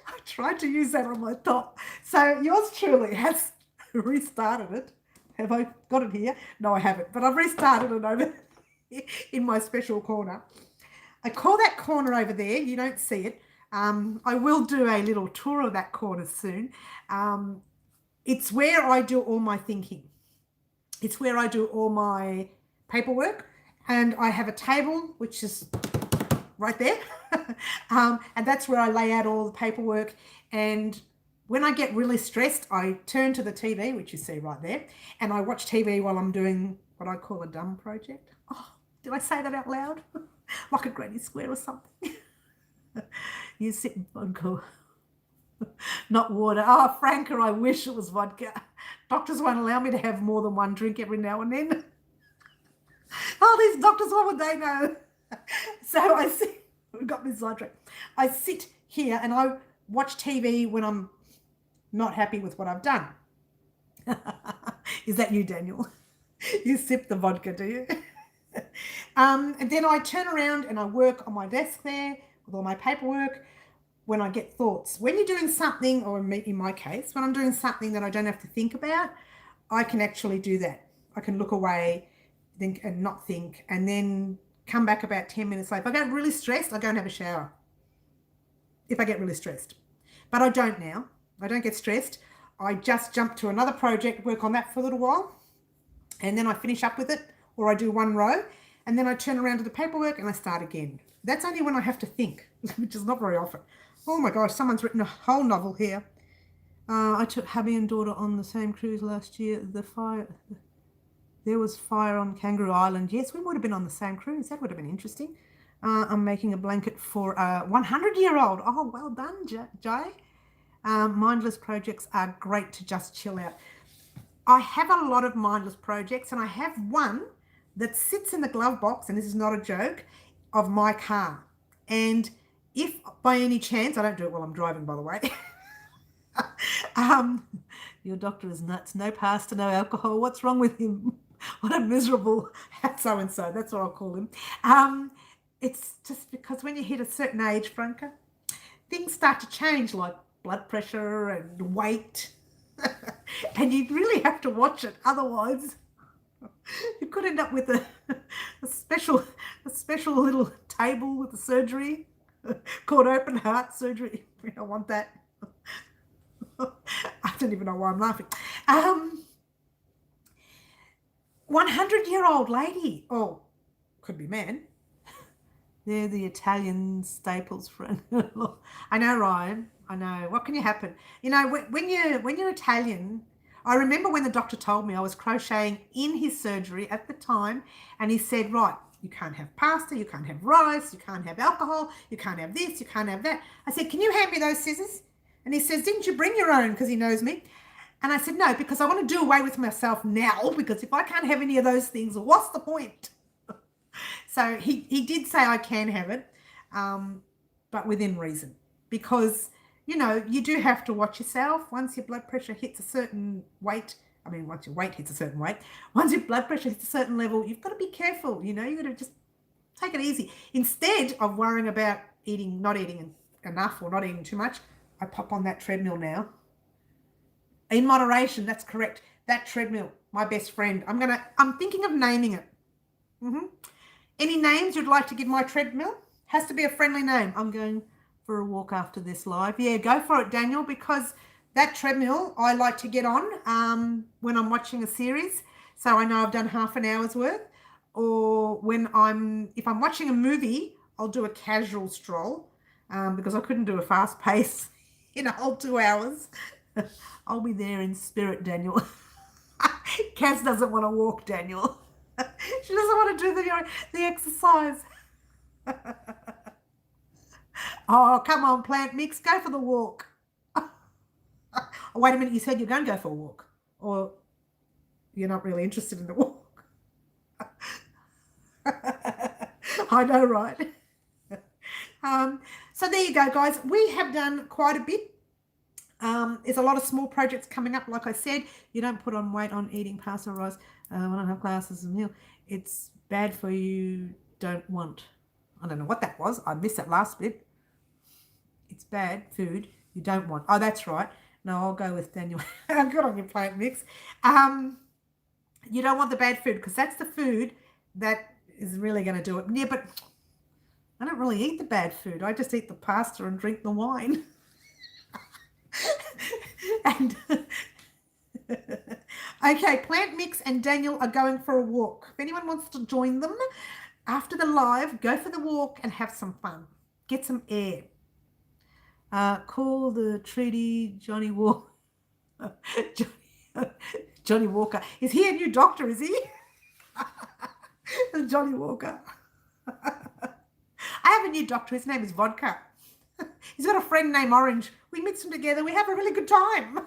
A: I tried to use that on my top. So yours truly has restarted it. Have I got it here? No, I haven't. But I've restarted it over in my special corner. I call that corner over there. You don't see it. I will do a little tour of that corner soon. It's where I do all my thinking. It's where I do all my paperwork. And I have a table, which is right there. And that's where I lay out all the paperwork. And when I get really stressed, I turn to the TV, which you see right there, and I watch TV while I'm doing what I call a dumb project. Oh, did I say that out loud? Like a granny square or something. You sit in vodka. Not water. Oh, Franca, I wish it was vodka. Doctors won't allow me to have more than one drink every now and then. Oh, these doctors, what would they know? So I see, we've got this sidetracked. I sit here and I watch TV when I'm not happy with what I've done. Is that you, Daniel? You sip the vodka, do you? And then I turn around and I work on my desk there with all my paperwork when I get thoughts. When you're doing something, or in my case, when I'm doing something that I don't have to think about, I can actually do that. I can look away, think and not think, and then come back about 10 minutes later. If I get really stressed, I go and have a shower. If I get really stressed. But I don't now. I don't get stressed. I just jump to another project, work on that for a little while, and then I finish up with it, or I do one row, and then I turn around to the paperwork and I start again. That's only when I have to think, which is not very often. Oh my gosh, someone's written a whole novel here. I took hubby and daughter on the same cruise last year. There was fire on Kangaroo Island. Yes, we would have been on the same cruise. That would have been interesting. I'm making a blanket for a 100-year-old. Oh, well done, Jay. Mindless projects are great to just chill out. I have a lot of mindless projects, and I have one that sits in the glove box, and this is not a joke, of my car. And if by any chance, I don't do it while I'm driving, by the way. Your doctor is nuts. No pasta, no alcohol. What's wrong with him? What a miserable so-and-so. That's what I'll call him. It's just because when you hit a certain age, Franca, things start to change, like blood pressure and weight. And you really have to watch it. Otherwise, you could end up with a special little table with the surgery called open heart surgery. We don't want that. I don't even know why I'm laughing. 100-year-old lady. Oh, could be man. They're the Italian staples, friend. I know, Ryan. I know. What can you happen? You know, when you're Italian, I remember when the doctor told me I was crocheting in his surgery at the time, and he said, right, you can't have pasta, you can't have rice, you can't have alcohol, you can't have this, you can't have that. I said, can you hand me those scissors? And he says, didn't you bring your own? Because he knows me. And I said, no, because I want to do away with myself now, because if I can't have any of those things, what's the point? So he did say I can have it, but within reason, because, you know, you do have to watch yourself. Once your blood pressure hits a certain weight, once your weight hits a certain weight, once your blood pressure hits a certain level, you've got to be careful, you know, you've got to just take it easy. Instead of worrying about not eating enough or not eating too much, I pop on that treadmill now. In moderation, that's correct. That treadmill, my best friend. I'm thinking of naming it. Any names you'd like to give my treadmill? Has to be a friendly name. I'm going for a walk after this live. Yeah, go for it, Daniel, because that treadmill I like to get on when I'm watching a series. So I know I've done half an hour's worth. Or if I'm watching a movie, I'll do a casual stroll because I couldn't do a fast pace in a whole 2 hours. I'll be there in spirit, Daniel. Kaz doesn't want to walk, Daniel. She doesn't want to do the exercise. Oh, come on, plant mix. Go for the walk. Oh, wait a minute. You said you're going to go for a walk. Or you're not really interested in the walk. I know, right? So there you go, guys. We have done quite a bit. There's a lot of small projects coming up. Like I said, you don't put on weight on eating pasta or rice. I don't have classes and meal. It's bad for you. Don't want. I don't know what that was. I missed that last bit. It's bad food you don't want. Oh, that's right. No, I'll go with Daniel. Good on your plant mix. You don't want the bad food because that's the food that is really going to do it. Yeah, but I don't really eat the bad food. I just eat the pasta and drink the wine. And okay, Plant Mix and Daniel are going for a walk. If anyone wants to join them after the live, go for the walk and have some fun. Get some air. Call the treaty Johnny Walker. Johnny Walker. Is he a new doctor, is he? Johnny Walker. I have a new doctor. His name is Vodka. He's got a friend named Orange. We mix them together. We have a really good time.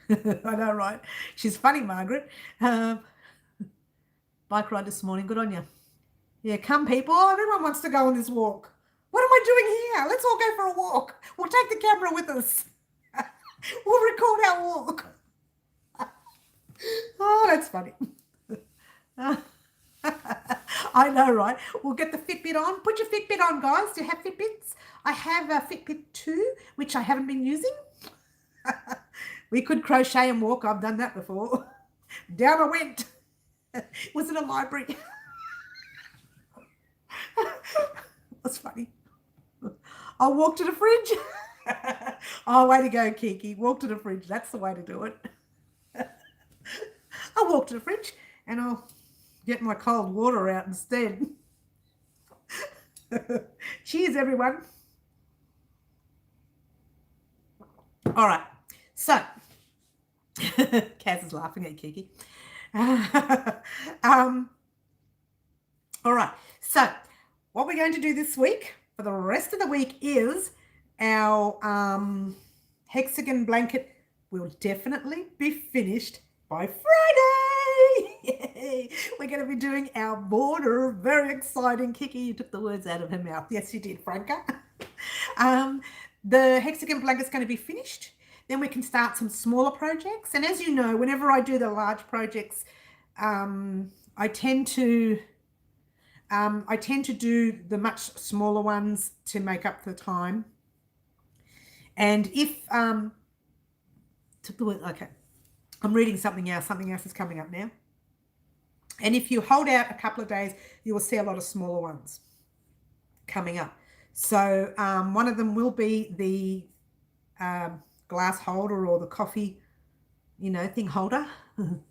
A: I know, right? She's funny, Margaret. Bike ride this morning. Good on you. Yeah, come people. Everyone wants to go on this walk. What am I doing here? Let's all go for a walk. We'll take the camera with us. We'll record our walk. Oh, that's funny. I know, right? We'll get the Fitbit on. Put your Fitbit on, guys. Do you have Fitbits? I have a Fitbit 2, which I haven't been using. We could crochet and walk. I've done that before. Down I went. Was in a library. That's funny. I'll walk to the fridge. Oh, way to go, Kiki. Walk to the fridge. That's the way to do it. I'll walk to the fridge and I'll get my cold water out instead. Cheers, everyone. All right. So, Kaz is laughing at Kiki. All right. So, what we're going to do this week for the rest of the week is our hexagon blanket will definitely be finished by Friday. Yay. We're going to be doing our border. Very exciting. Kiki, you took the words out of her mouth. Yes, you did, Franca. The hexagon blanket's going to be finished. then we can start some smaller projects. And as you know, whenever I do the large projects, I tend to do the much smaller ones to make up for the time. And if okay, I'm reading something else. Something else is coming up now. And if you hold out a couple of days, you will see a lot of smaller ones coming up. So one of them will be the glass holder or the coffee, thing holder.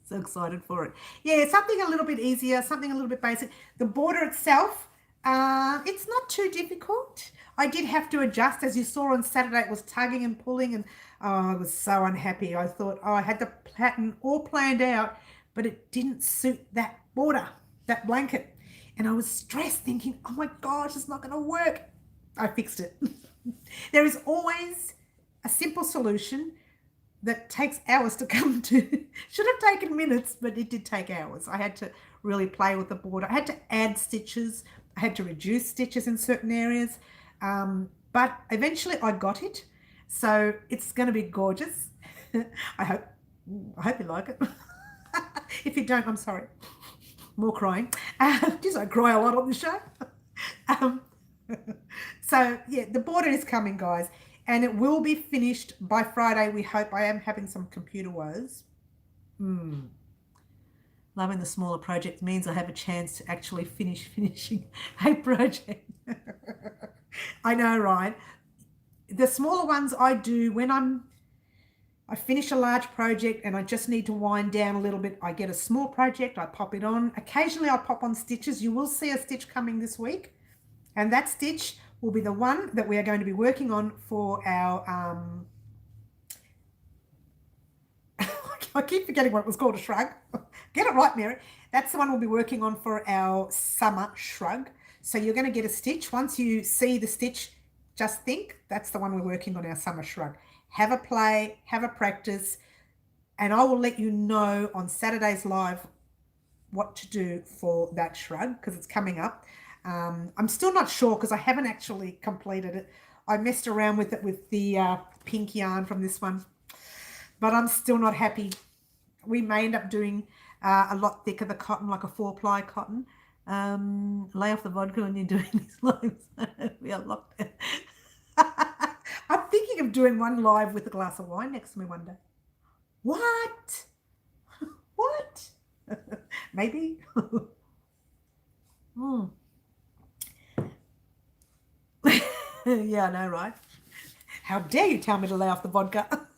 A: So excited for it. Yeah, something a little bit easier, something a little bit basic. The border itself, it's not too difficult. I did have to adjust. As you saw on Saturday, it was tugging and pulling, and I was so unhappy. I thought, I had the pattern all planned out, but it didn't suit that border, that blanket. And I was stressed thinking, oh my gosh, it's not going to work. I fixed it. There is always a simple solution that takes hours to come to. Should have taken minutes, but it did take hours. I had to really play with the border. I had to add stitches. I had to reduce stitches in certain areas. But eventually I got it. So it's going to be gorgeous. I hope you like it. If you don't, I'm sorry. More crying. Just I cry a lot on the show. So yeah, the border is coming, guys, and it will be finished by Friday, we hope. I am having some computer woes. Loving the smaller project means I have a chance to actually finishing a project. I know, right? The smaller ones I do when I finish a large project and I just need to wind down a little bit. I get a small project, I pop it on. Occasionally I pop on stitches. You will see a stitch coming this week, and that stitch will be the one that we are going to be working on for our I keep forgetting what it was called, a shrug. Get it right, Mary. That's the one we'll be working on for our summer shrug. So you're going to get a stitch. Once you see the stitch, just think that's the one we're working on, our summer shrug. Have a play, have a practice, and I will let you know on Saturday's live what to do for that shrug because it's coming up. I'm still not sure because I haven't actually completed it. I messed around with it with the pink yarn from this one, but I'm still not happy. We may end up doing a lot thicker, the cotton, like a 4-ply cotton. Lay off the vodka when you're doing these lives. We are locked in. I'm thinking of doing one live with a glass of wine next to me one day. What? What? Maybe. Yeah, I know, right? How dare you tell me to lay off the vodka?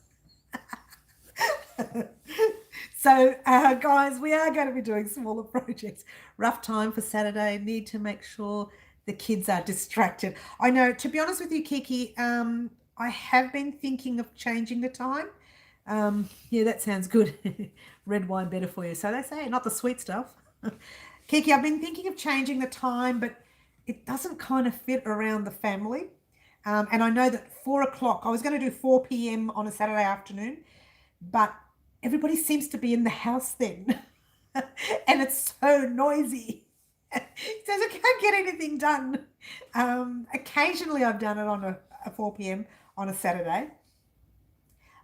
A: So, guys, we are going to be doing smaller projects. Rough time for Saturday. Need to make sure the kids are distracted. I know, to be honest with you, Kiki, I have been thinking of changing the time. Yeah, that sounds good. Red wine better for you. So they say, not the sweet stuff. Kiki, I've been thinking of changing the time, but it doesn't kind of fit around the family. And I know that 4 o'clock, I was going to do 4 p.m. on a Saturday afternoon, but everybody seems to be in the house then. And it's so noisy. So I can't get anything done. Occasionally I've done it on a 4 p.m. on a Saturday.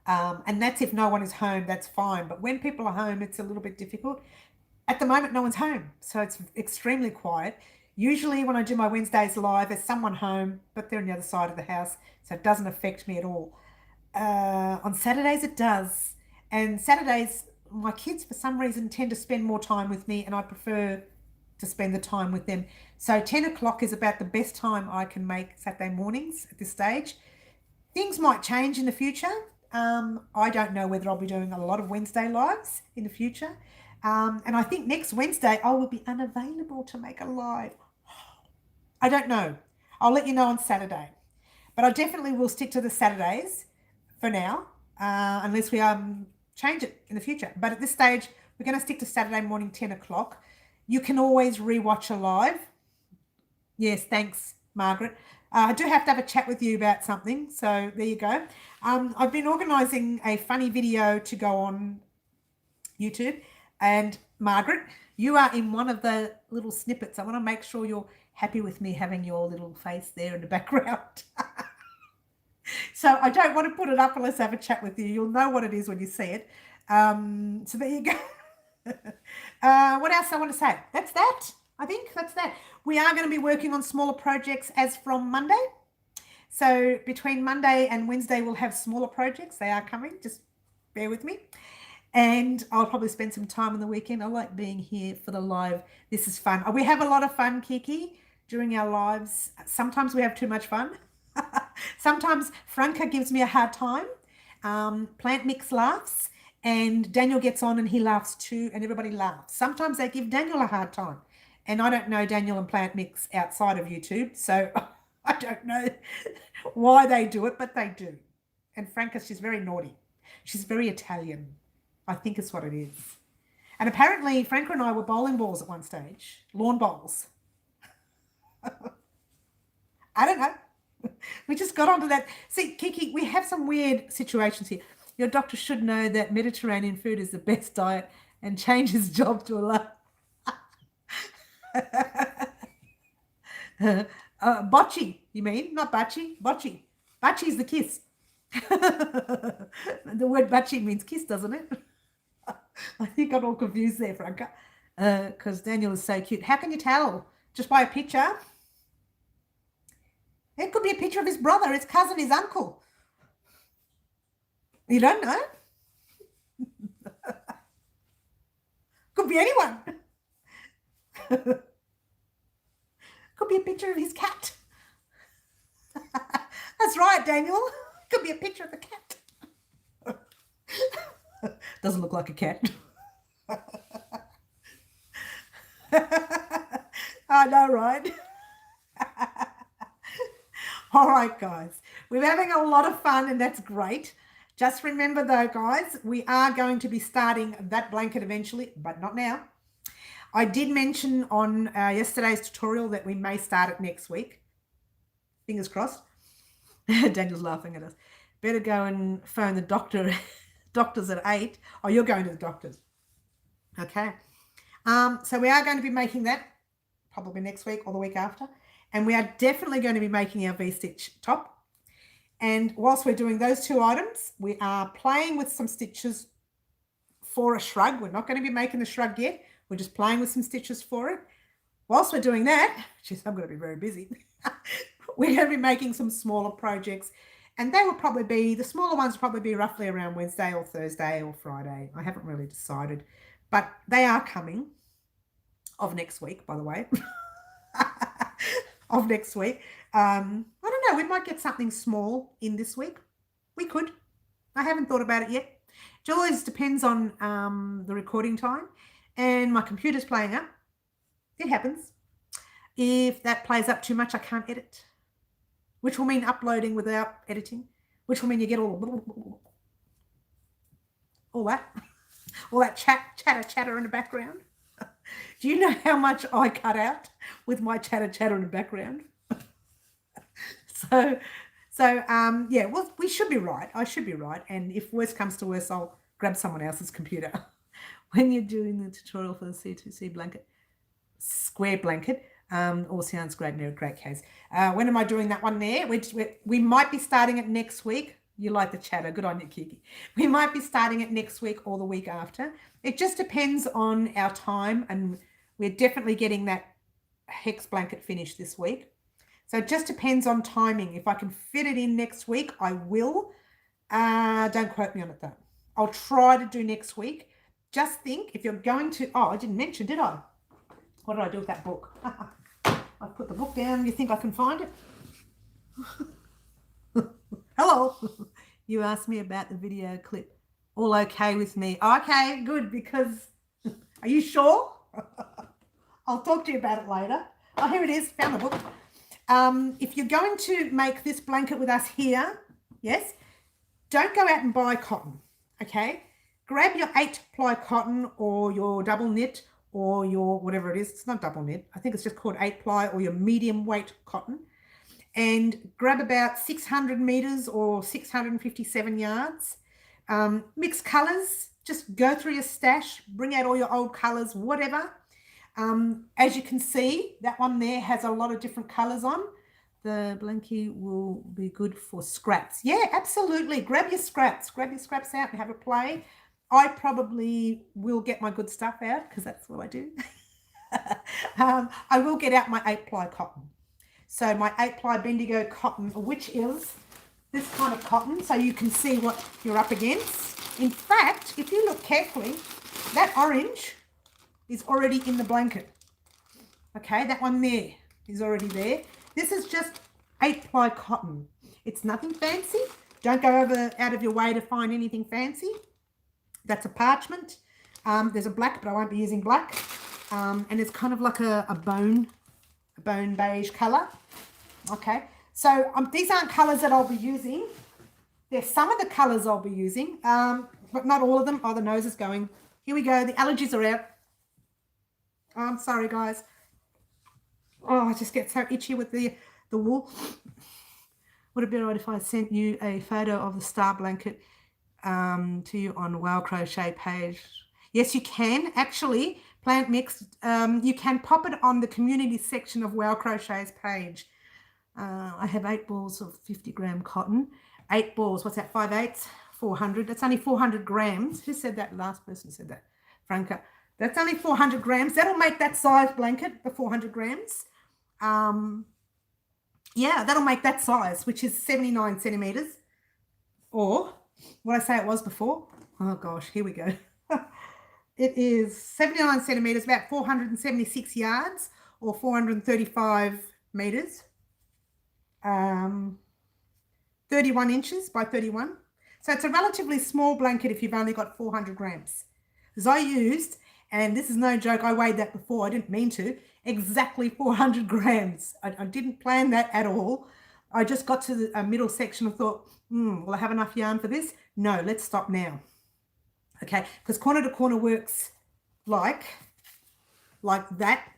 A: And that's if no one is home, that's fine. But when people are home, it's a little bit difficult. At the moment, no one's home, so it's extremely quiet. Usually when I do my Wednesdays live, there's someone home, but they're on the other side of the house, so it doesn't affect me at all. On Saturdays, it does. And Saturdays, my kids, for some reason, tend to spend more time with me, and I prefer to spend the time with them. So 10 o'clock is about the best time I can make Saturday mornings at this stage. Things might change in the future. I don't know whether I'll be doing a lot of Wednesday lives in the future. And I think next Wednesday I will be unavailable to make a live. I don't know. I'll let you know on Saturday. But I definitely will stick to the Saturdays for now, unless we change it in the future. But at this stage, we're going to stick to Saturday morning, 10 o'clock. You can always rewatch a live. Yes, thanks, Margaret. I do have to have a chat with you about something. So there you go. I've been organising a funny video to go on YouTube. And Margaret, you are in one of the little snippets. I want to make sure you're happy with me having your little face there in the background. So I don't want to put it up unless I have a chat with you. You'll know what it is when you see it. So there you go. What else I want to say? That's that. I think that's that. We are going to be working on smaller projects as from Monday. So between Monday and Wednesday, we'll have smaller projects. They are coming. Just bear with me. And I'll probably spend some time on the weekend. I like being here for the live. This is fun. We have a lot of fun, Kiki, during our lives. Sometimes we have too much fun. Sometimes Franca gives me a hard time. Plant Mix laughs. And Daniel gets on and he laughs too. And everybody laughs. Sometimes they give Daniel a hard time. And I don't know Daniel and Plant Mix outside of YouTube. So I don't know why they do it, but they do. And Franca, she's very naughty. She's very Italian. I think it's what it is. And apparently Franca and I were bowling balls at one stage. Lawn bowls. I don't know. We just got onto that. See, Kiki, we have some weird situations here. Your doctor should know that Mediterranean food is the best diet and change his job to a lot. Bocce, you mean? Not bocce, bocce. Bocce is the kiss. The word bocce means kiss, doesn't it? I think I'm all confused there, Franca, because Daniel is so cute. How can you tell? Just by a picture? It could be a picture of his brother, his cousin, his uncle. You don't know? Could be anyone. Could be a picture of his cat. That's right, Daniel. Could be a picture of the cat. Doesn't look like a cat. I know, right? All right, guys. We're having a lot of fun, and that's great. Just remember, though, guys, we are going to be starting that blanket eventually, but not now. I did mention on yesterday's tutorial that we may start it next week. Fingers crossed. Daniel's laughing at us. Better go and phone the doctor. Doctor's at 8. Oh, you're going to the doctor's. Okay. So we are going to be making that probably next week or the week after. And we are definitely going to be making our V-stitch top. And whilst we're doing those two items, we are playing with some stitches for a shrug. We're not going to be making the shrug yet. We're just playing with some stitches for it. Whilst we're doing that, geez, I'm going to be very busy. We're going to be making some smaller projects. And they will probably be, the smaller ones will probably be roughly around Wednesday or Thursday or Friday. I haven't really decided. But they are coming of next week, by the way. Of next week. I don't know. We might get something small in this week. We could. I haven't thought about it yet. It always depends on the recording time. And my computer's playing up. It happens. If that plays up too much, I can't edit. Which will mean uploading without editing. Which will mean you get all that chatter in the background. Do you know how much I cut out with my chatter in the background? So yeah, well, we should be right. I should be right. And if worse comes to worse, I'll grab someone else's computer. When you're doing the tutorial for the C2C blanket, square blanket, all sounds great, no, great case. When am I doing that one there? We might be starting it next week. You like the chatter. Good on you, Kiki. We might be starting it next week or the week after. It just depends on our time, and we're definitely getting that hex blanket finished this week. So it just depends on timing. If I can fit it in next week, I will. Don't quote me on it, though. I'll try to do next week. Just think, if you're going to... Oh, I didn't mention, did I? What did I do with that book? I put the book down. You think I can find it? Hello. You asked me about the video clip. All okay with me. Okay, good, because... Are you sure? I'll talk to you about it later. Oh, here it is. Found the book. If you're going to make this blanket with us here, yes, don't go out and buy cotton, okay? Grab your 8-ply cotton or your double knit or your whatever it is. It's not double knit. I think it's just called 8-ply or your medium weight cotton. And grab about 600 meters or 657 yards. Mix colors. Just go through your stash. Bring out all your old colors, whatever. As you can see, that one there has a lot of different colors on. The blankie will be good for scraps. Yeah, absolutely. Grab your scraps. Grab your scraps out and have a play. I probably will get my good stuff out because that's what I do. I will get out my 8-ply cotton. So my 8-ply Bendigo cotton, which is this kind of cotton, so you can see what you're up against. In fact, if you look carefully, that orange is already in the blanket. Okay, that one there is already there. This is just 8-ply cotton. It's nothing fancy. Don't go out of your way to find anything fancy. That's a parchment. There's a black, but I won't be using black. And it's kind of like a bone beige colour. Okay, so these aren't colours that I'll be using. There's some of the colours I'll be using, but not all of them. Oh, the nose is going. Here we go. The allergies are out. Oh, I'm sorry, guys. Oh, I just get so itchy with the wool. Would it be all right if I sent you a photo of the star blanket to you on Wow Crochet page? Yes, you can. Actually, Plant Mix, you can pop it on the community section of Wow Crochet's page. I have 8 balls of 50-gram cotton. 8 balls, what's that, 5/8? 400. That's only 400 grams. Who said that? Last person said that. Franca. That's only 400 grams. That'll make that size blanket, the 400 grams. Yeah, that'll make that size, which is 79 centimeters. Or what I say it was before. Oh, gosh, here we go. It is 79 centimeters, about 476 yards or 435 meters. 31 inches by 31. So it's a relatively small blanket if you've only got 400 grams. Because I used, and this is no joke, I weighed that before, I didn't mean to, exactly 400 grams. I didn't plan that at all. I just got to the middle section and thought, will I have enough yarn for this? No, let's stop now. Okay, because corner to corner works like that.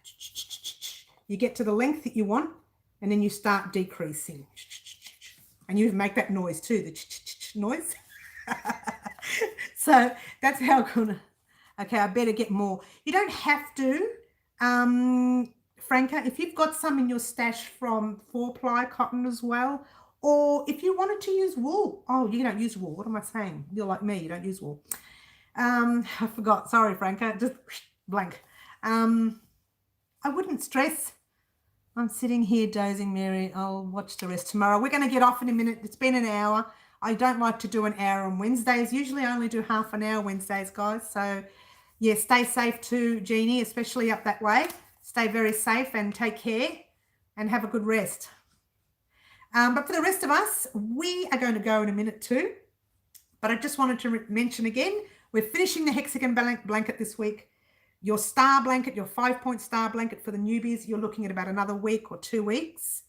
A: You get to the length that you want, and then you start decreasing. And you make that noise too, the noise. So that's how corner. Okay, I better get more. You don't have to, Franca, if you've got some in your stash from 4-ply cotton as well, or if you wanted to use wool. Oh, you don't use wool. What am I saying? You're like me, you don't use wool. I forgot. Sorry, Franca. Just blank. I wouldn't stress. I'm sitting here dozing, Mary. I'll watch the rest tomorrow. We're going to get off in a minute. It's been an hour. I don't like to do an hour on Wednesdays. Usually I only do half an hour Wednesdays, guys. So, yeah, stay safe too, Jeannie, especially up that way. Stay very safe and take care and have a good rest. But for the rest of us, we are going to go in a minute too. But I just wanted to mention again, we're finishing the Hexagon blanket this week. Your star blanket, your 5-point star blanket for the newbies, you're looking at about another week or 2 weeks.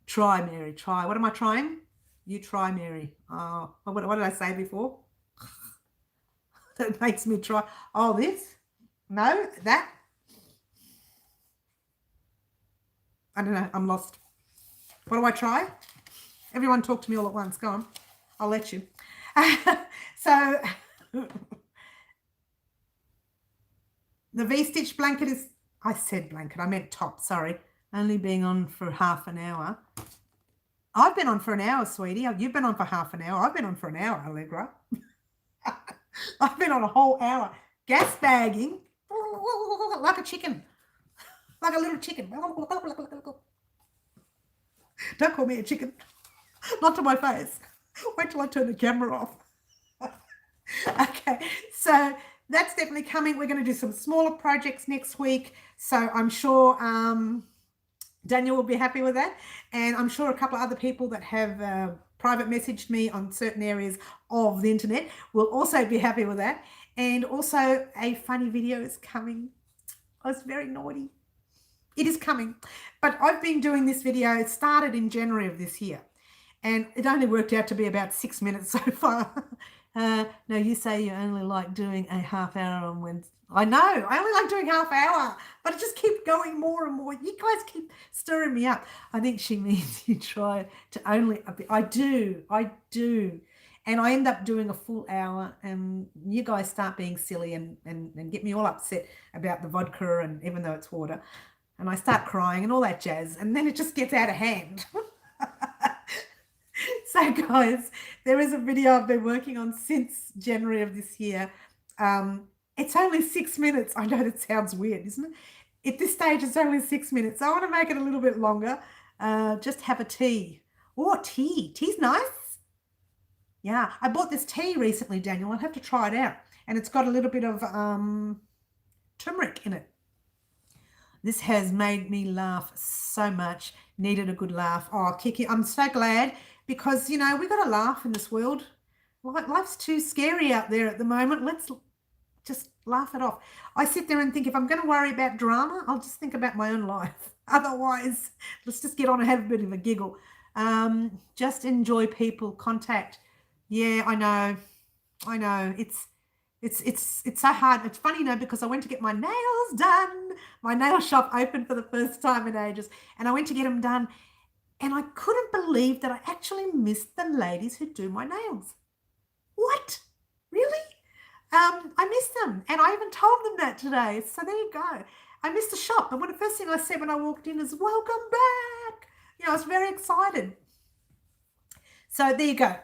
A: Try, Mary, try. What am I trying? You try, Mary. Oh, what did I say before? That makes me try. Oh, this? No, that? I don't know. I'm lost. What do I try? Everyone talk to me all at once. Go on. I'll let you. So... The V-stitch blanket is, I said blanket, I meant top, sorry. Only being on for half an hour. I've been on for an hour, sweetie. You've been on for half an hour. I've been on for an hour, Allegra. I've been on a whole hour. Gas bagging like a chicken. Like a little chicken. Don't call me a chicken. Not to my face. Wait till I turn the camera off. Okay, so... that's definitely coming. We're going to do some smaller projects next week. So I'm sure Daniel will be happy with that. And I'm sure a couple of other people that have private messaged me on certain areas of the internet will also be happy with that. And also a funny video is coming. I was very naughty. It is coming. But I've been doing this video. It started in January of this year. And it only worked out to be about 6 minutes so far. No, you say you only like doing a half hour on Wednesday. I know, I only like doing half hour, but it just keeps going more and more. You guys keep stirring me up. I think she means you try to only, I do. And I end up doing a full hour and you guys start being silly and get me all upset about the vodka and even though it's water. and I start crying and all that jazz, and then it just gets out of hand. So guys, there is a video I've been working on since January of this year. It's only 6 minutes. I know that sounds weird, isn't it? At this stage, it's only 6 minutes. I want to make it a little bit longer. Just have a tea. Oh, tea. Tea's nice. Yeah, I bought this tea recently, Daniel. I'll have to try it out. And it's got a little bit of turmeric in it. This has made me laugh so much. Needed a good laugh. Oh, Kiki, I'm so glad because, you know, we got to laugh in this world. Life's too scary out there at the moment. Let's just laugh it off. I sit there and think if I'm going to worry about drama, I'll just think about my own life. Otherwise, let's just get on and have a bit of a giggle. Just enjoy people, contact. Yeah, I know. It's so hard. It's funny, you know, because I went to get my nails done. My nail shop opened for the first time in ages, and I went to get them done, and I couldn't believe that I actually missed the ladies who do my nails. What? Really? I missed them, and I even told them that today. So there you go. I missed the shop, and the first thing I said when I walked in is, "Welcome back." You know, I was very excited. So there you go.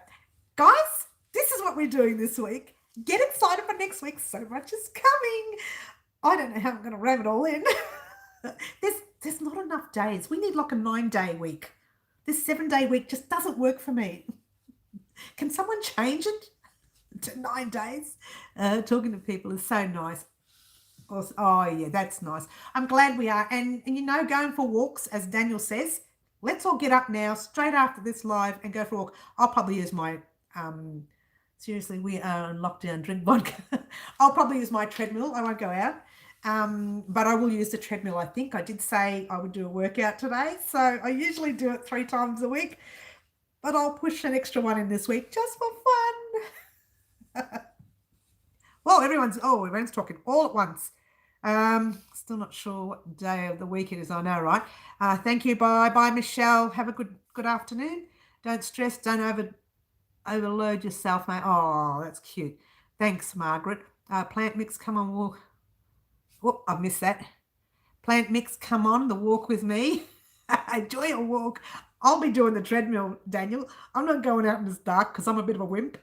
A: Guys, this is what we're doing this week. Get excited for next week. So much is coming. I don't know how I'm going to ram it all in. There's not enough days. We need like a 9-day week. This 7-day week just doesn't work for me. Can someone change it to 9 days? Talking to people is so nice. Oh, yeah, that's nice. I'm glad we are. And you know, going for walks, as Daniel says, let's all get up now, straight after this live, and go for a walk. I'll probably use my... seriously, we are on lockdown, drink vodka. I'll probably use my treadmill. I won't go out. But I will use the treadmill, I think. I did say I would do a workout today. So I usually do it 3 times a week. But I'll push an extra one in this week just for fun. Well, everyone's talking all at once. Still not sure what day of the week it is. I know, right? Thank you. Bye, Michelle. Have a good afternoon. Don't stress. Don't overload yourself, mate. Oh, that's cute. Thanks, Margaret. Plant mix, come on, walk. Oh, I missed that. Plant mix, come on, the walk with me. Enjoy your walk. I'll be doing the treadmill, Daniel. I'm not going out in this dark because I'm a bit of a wimp.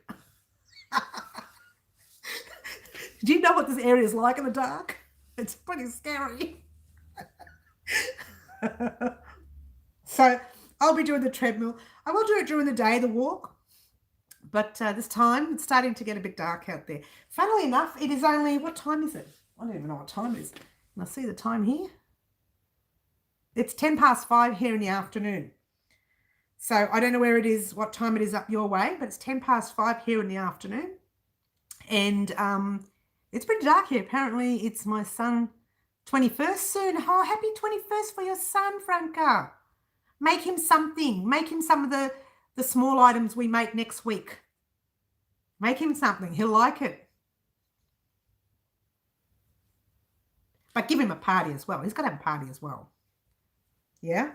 A: Do you know what this area is like in the dark? It's pretty scary. So I'll be doing the treadmill. I will do it during the day, the walk. But this time, it's starting to get a bit dark out there. Funnily enough, it is only... What time is it? I don't even know what time it is. Can I see the time here? It's 5:10 here in the afternoon. So I don't know where it is, what time it is up your way, but it's 5:10 here in the afternoon. And it's pretty dark here. Apparently, it's my son 21st soon. Oh, happy 21st for your son, Franca. Make him something. Make him some of the small items we make next week. Make him something. He'll like it. But give him a party as well. He's got to have a party as well. Yeah?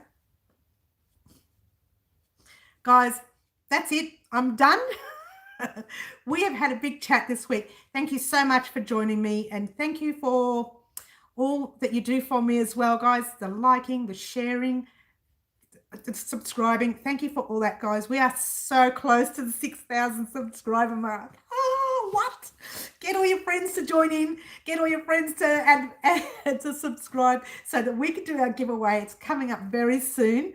A: Guys, that's it. I'm done. We have had a big chat this week. Thank you so much for joining me. And thank you for all that you do for me as well, guys. The liking, the sharing, the subscribing. Thank you for all that, guys. We are so close to the 6,000 subscriber mark. Oh, what? Get all your friends to join in. Get all your friends to add to subscribe so that we can do our giveaway. It's coming up very soon.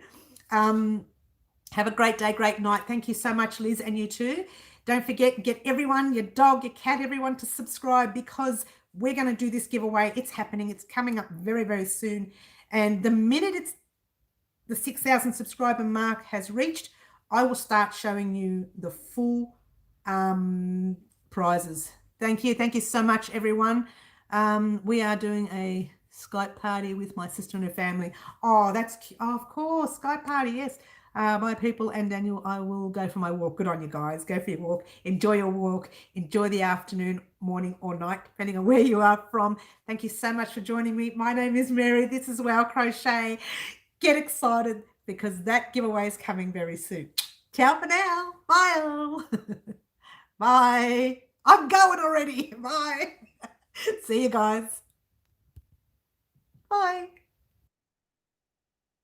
A: Have a great day, great night. Thank you so much, Liz, and you too. Don't forget, get everyone, your dog, your cat, everyone to subscribe because we're going to do this giveaway. It's happening. It's coming up very, very soon. And the minute it's the 6,000 subscriber mark has reached, I will start showing you the full prizes. Thank you. Thank you so much, everyone. We are doing a Skype party with my sister and her family. Oh, that's cute. Oh, of course, Skype party, yes. My people and Daniel, I will go for my walk. Good on you guys. Go for your walk. Enjoy your walk. Enjoy the afternoon, morning or night, depending on where you are from. Thank you so much for joining me. My name is Mary. This is Wow Crochet. Get excited because that giveaway is coming very soon. Ciao for now. Bye all. Bye. I'm going already. Bye. See you guys. Bye.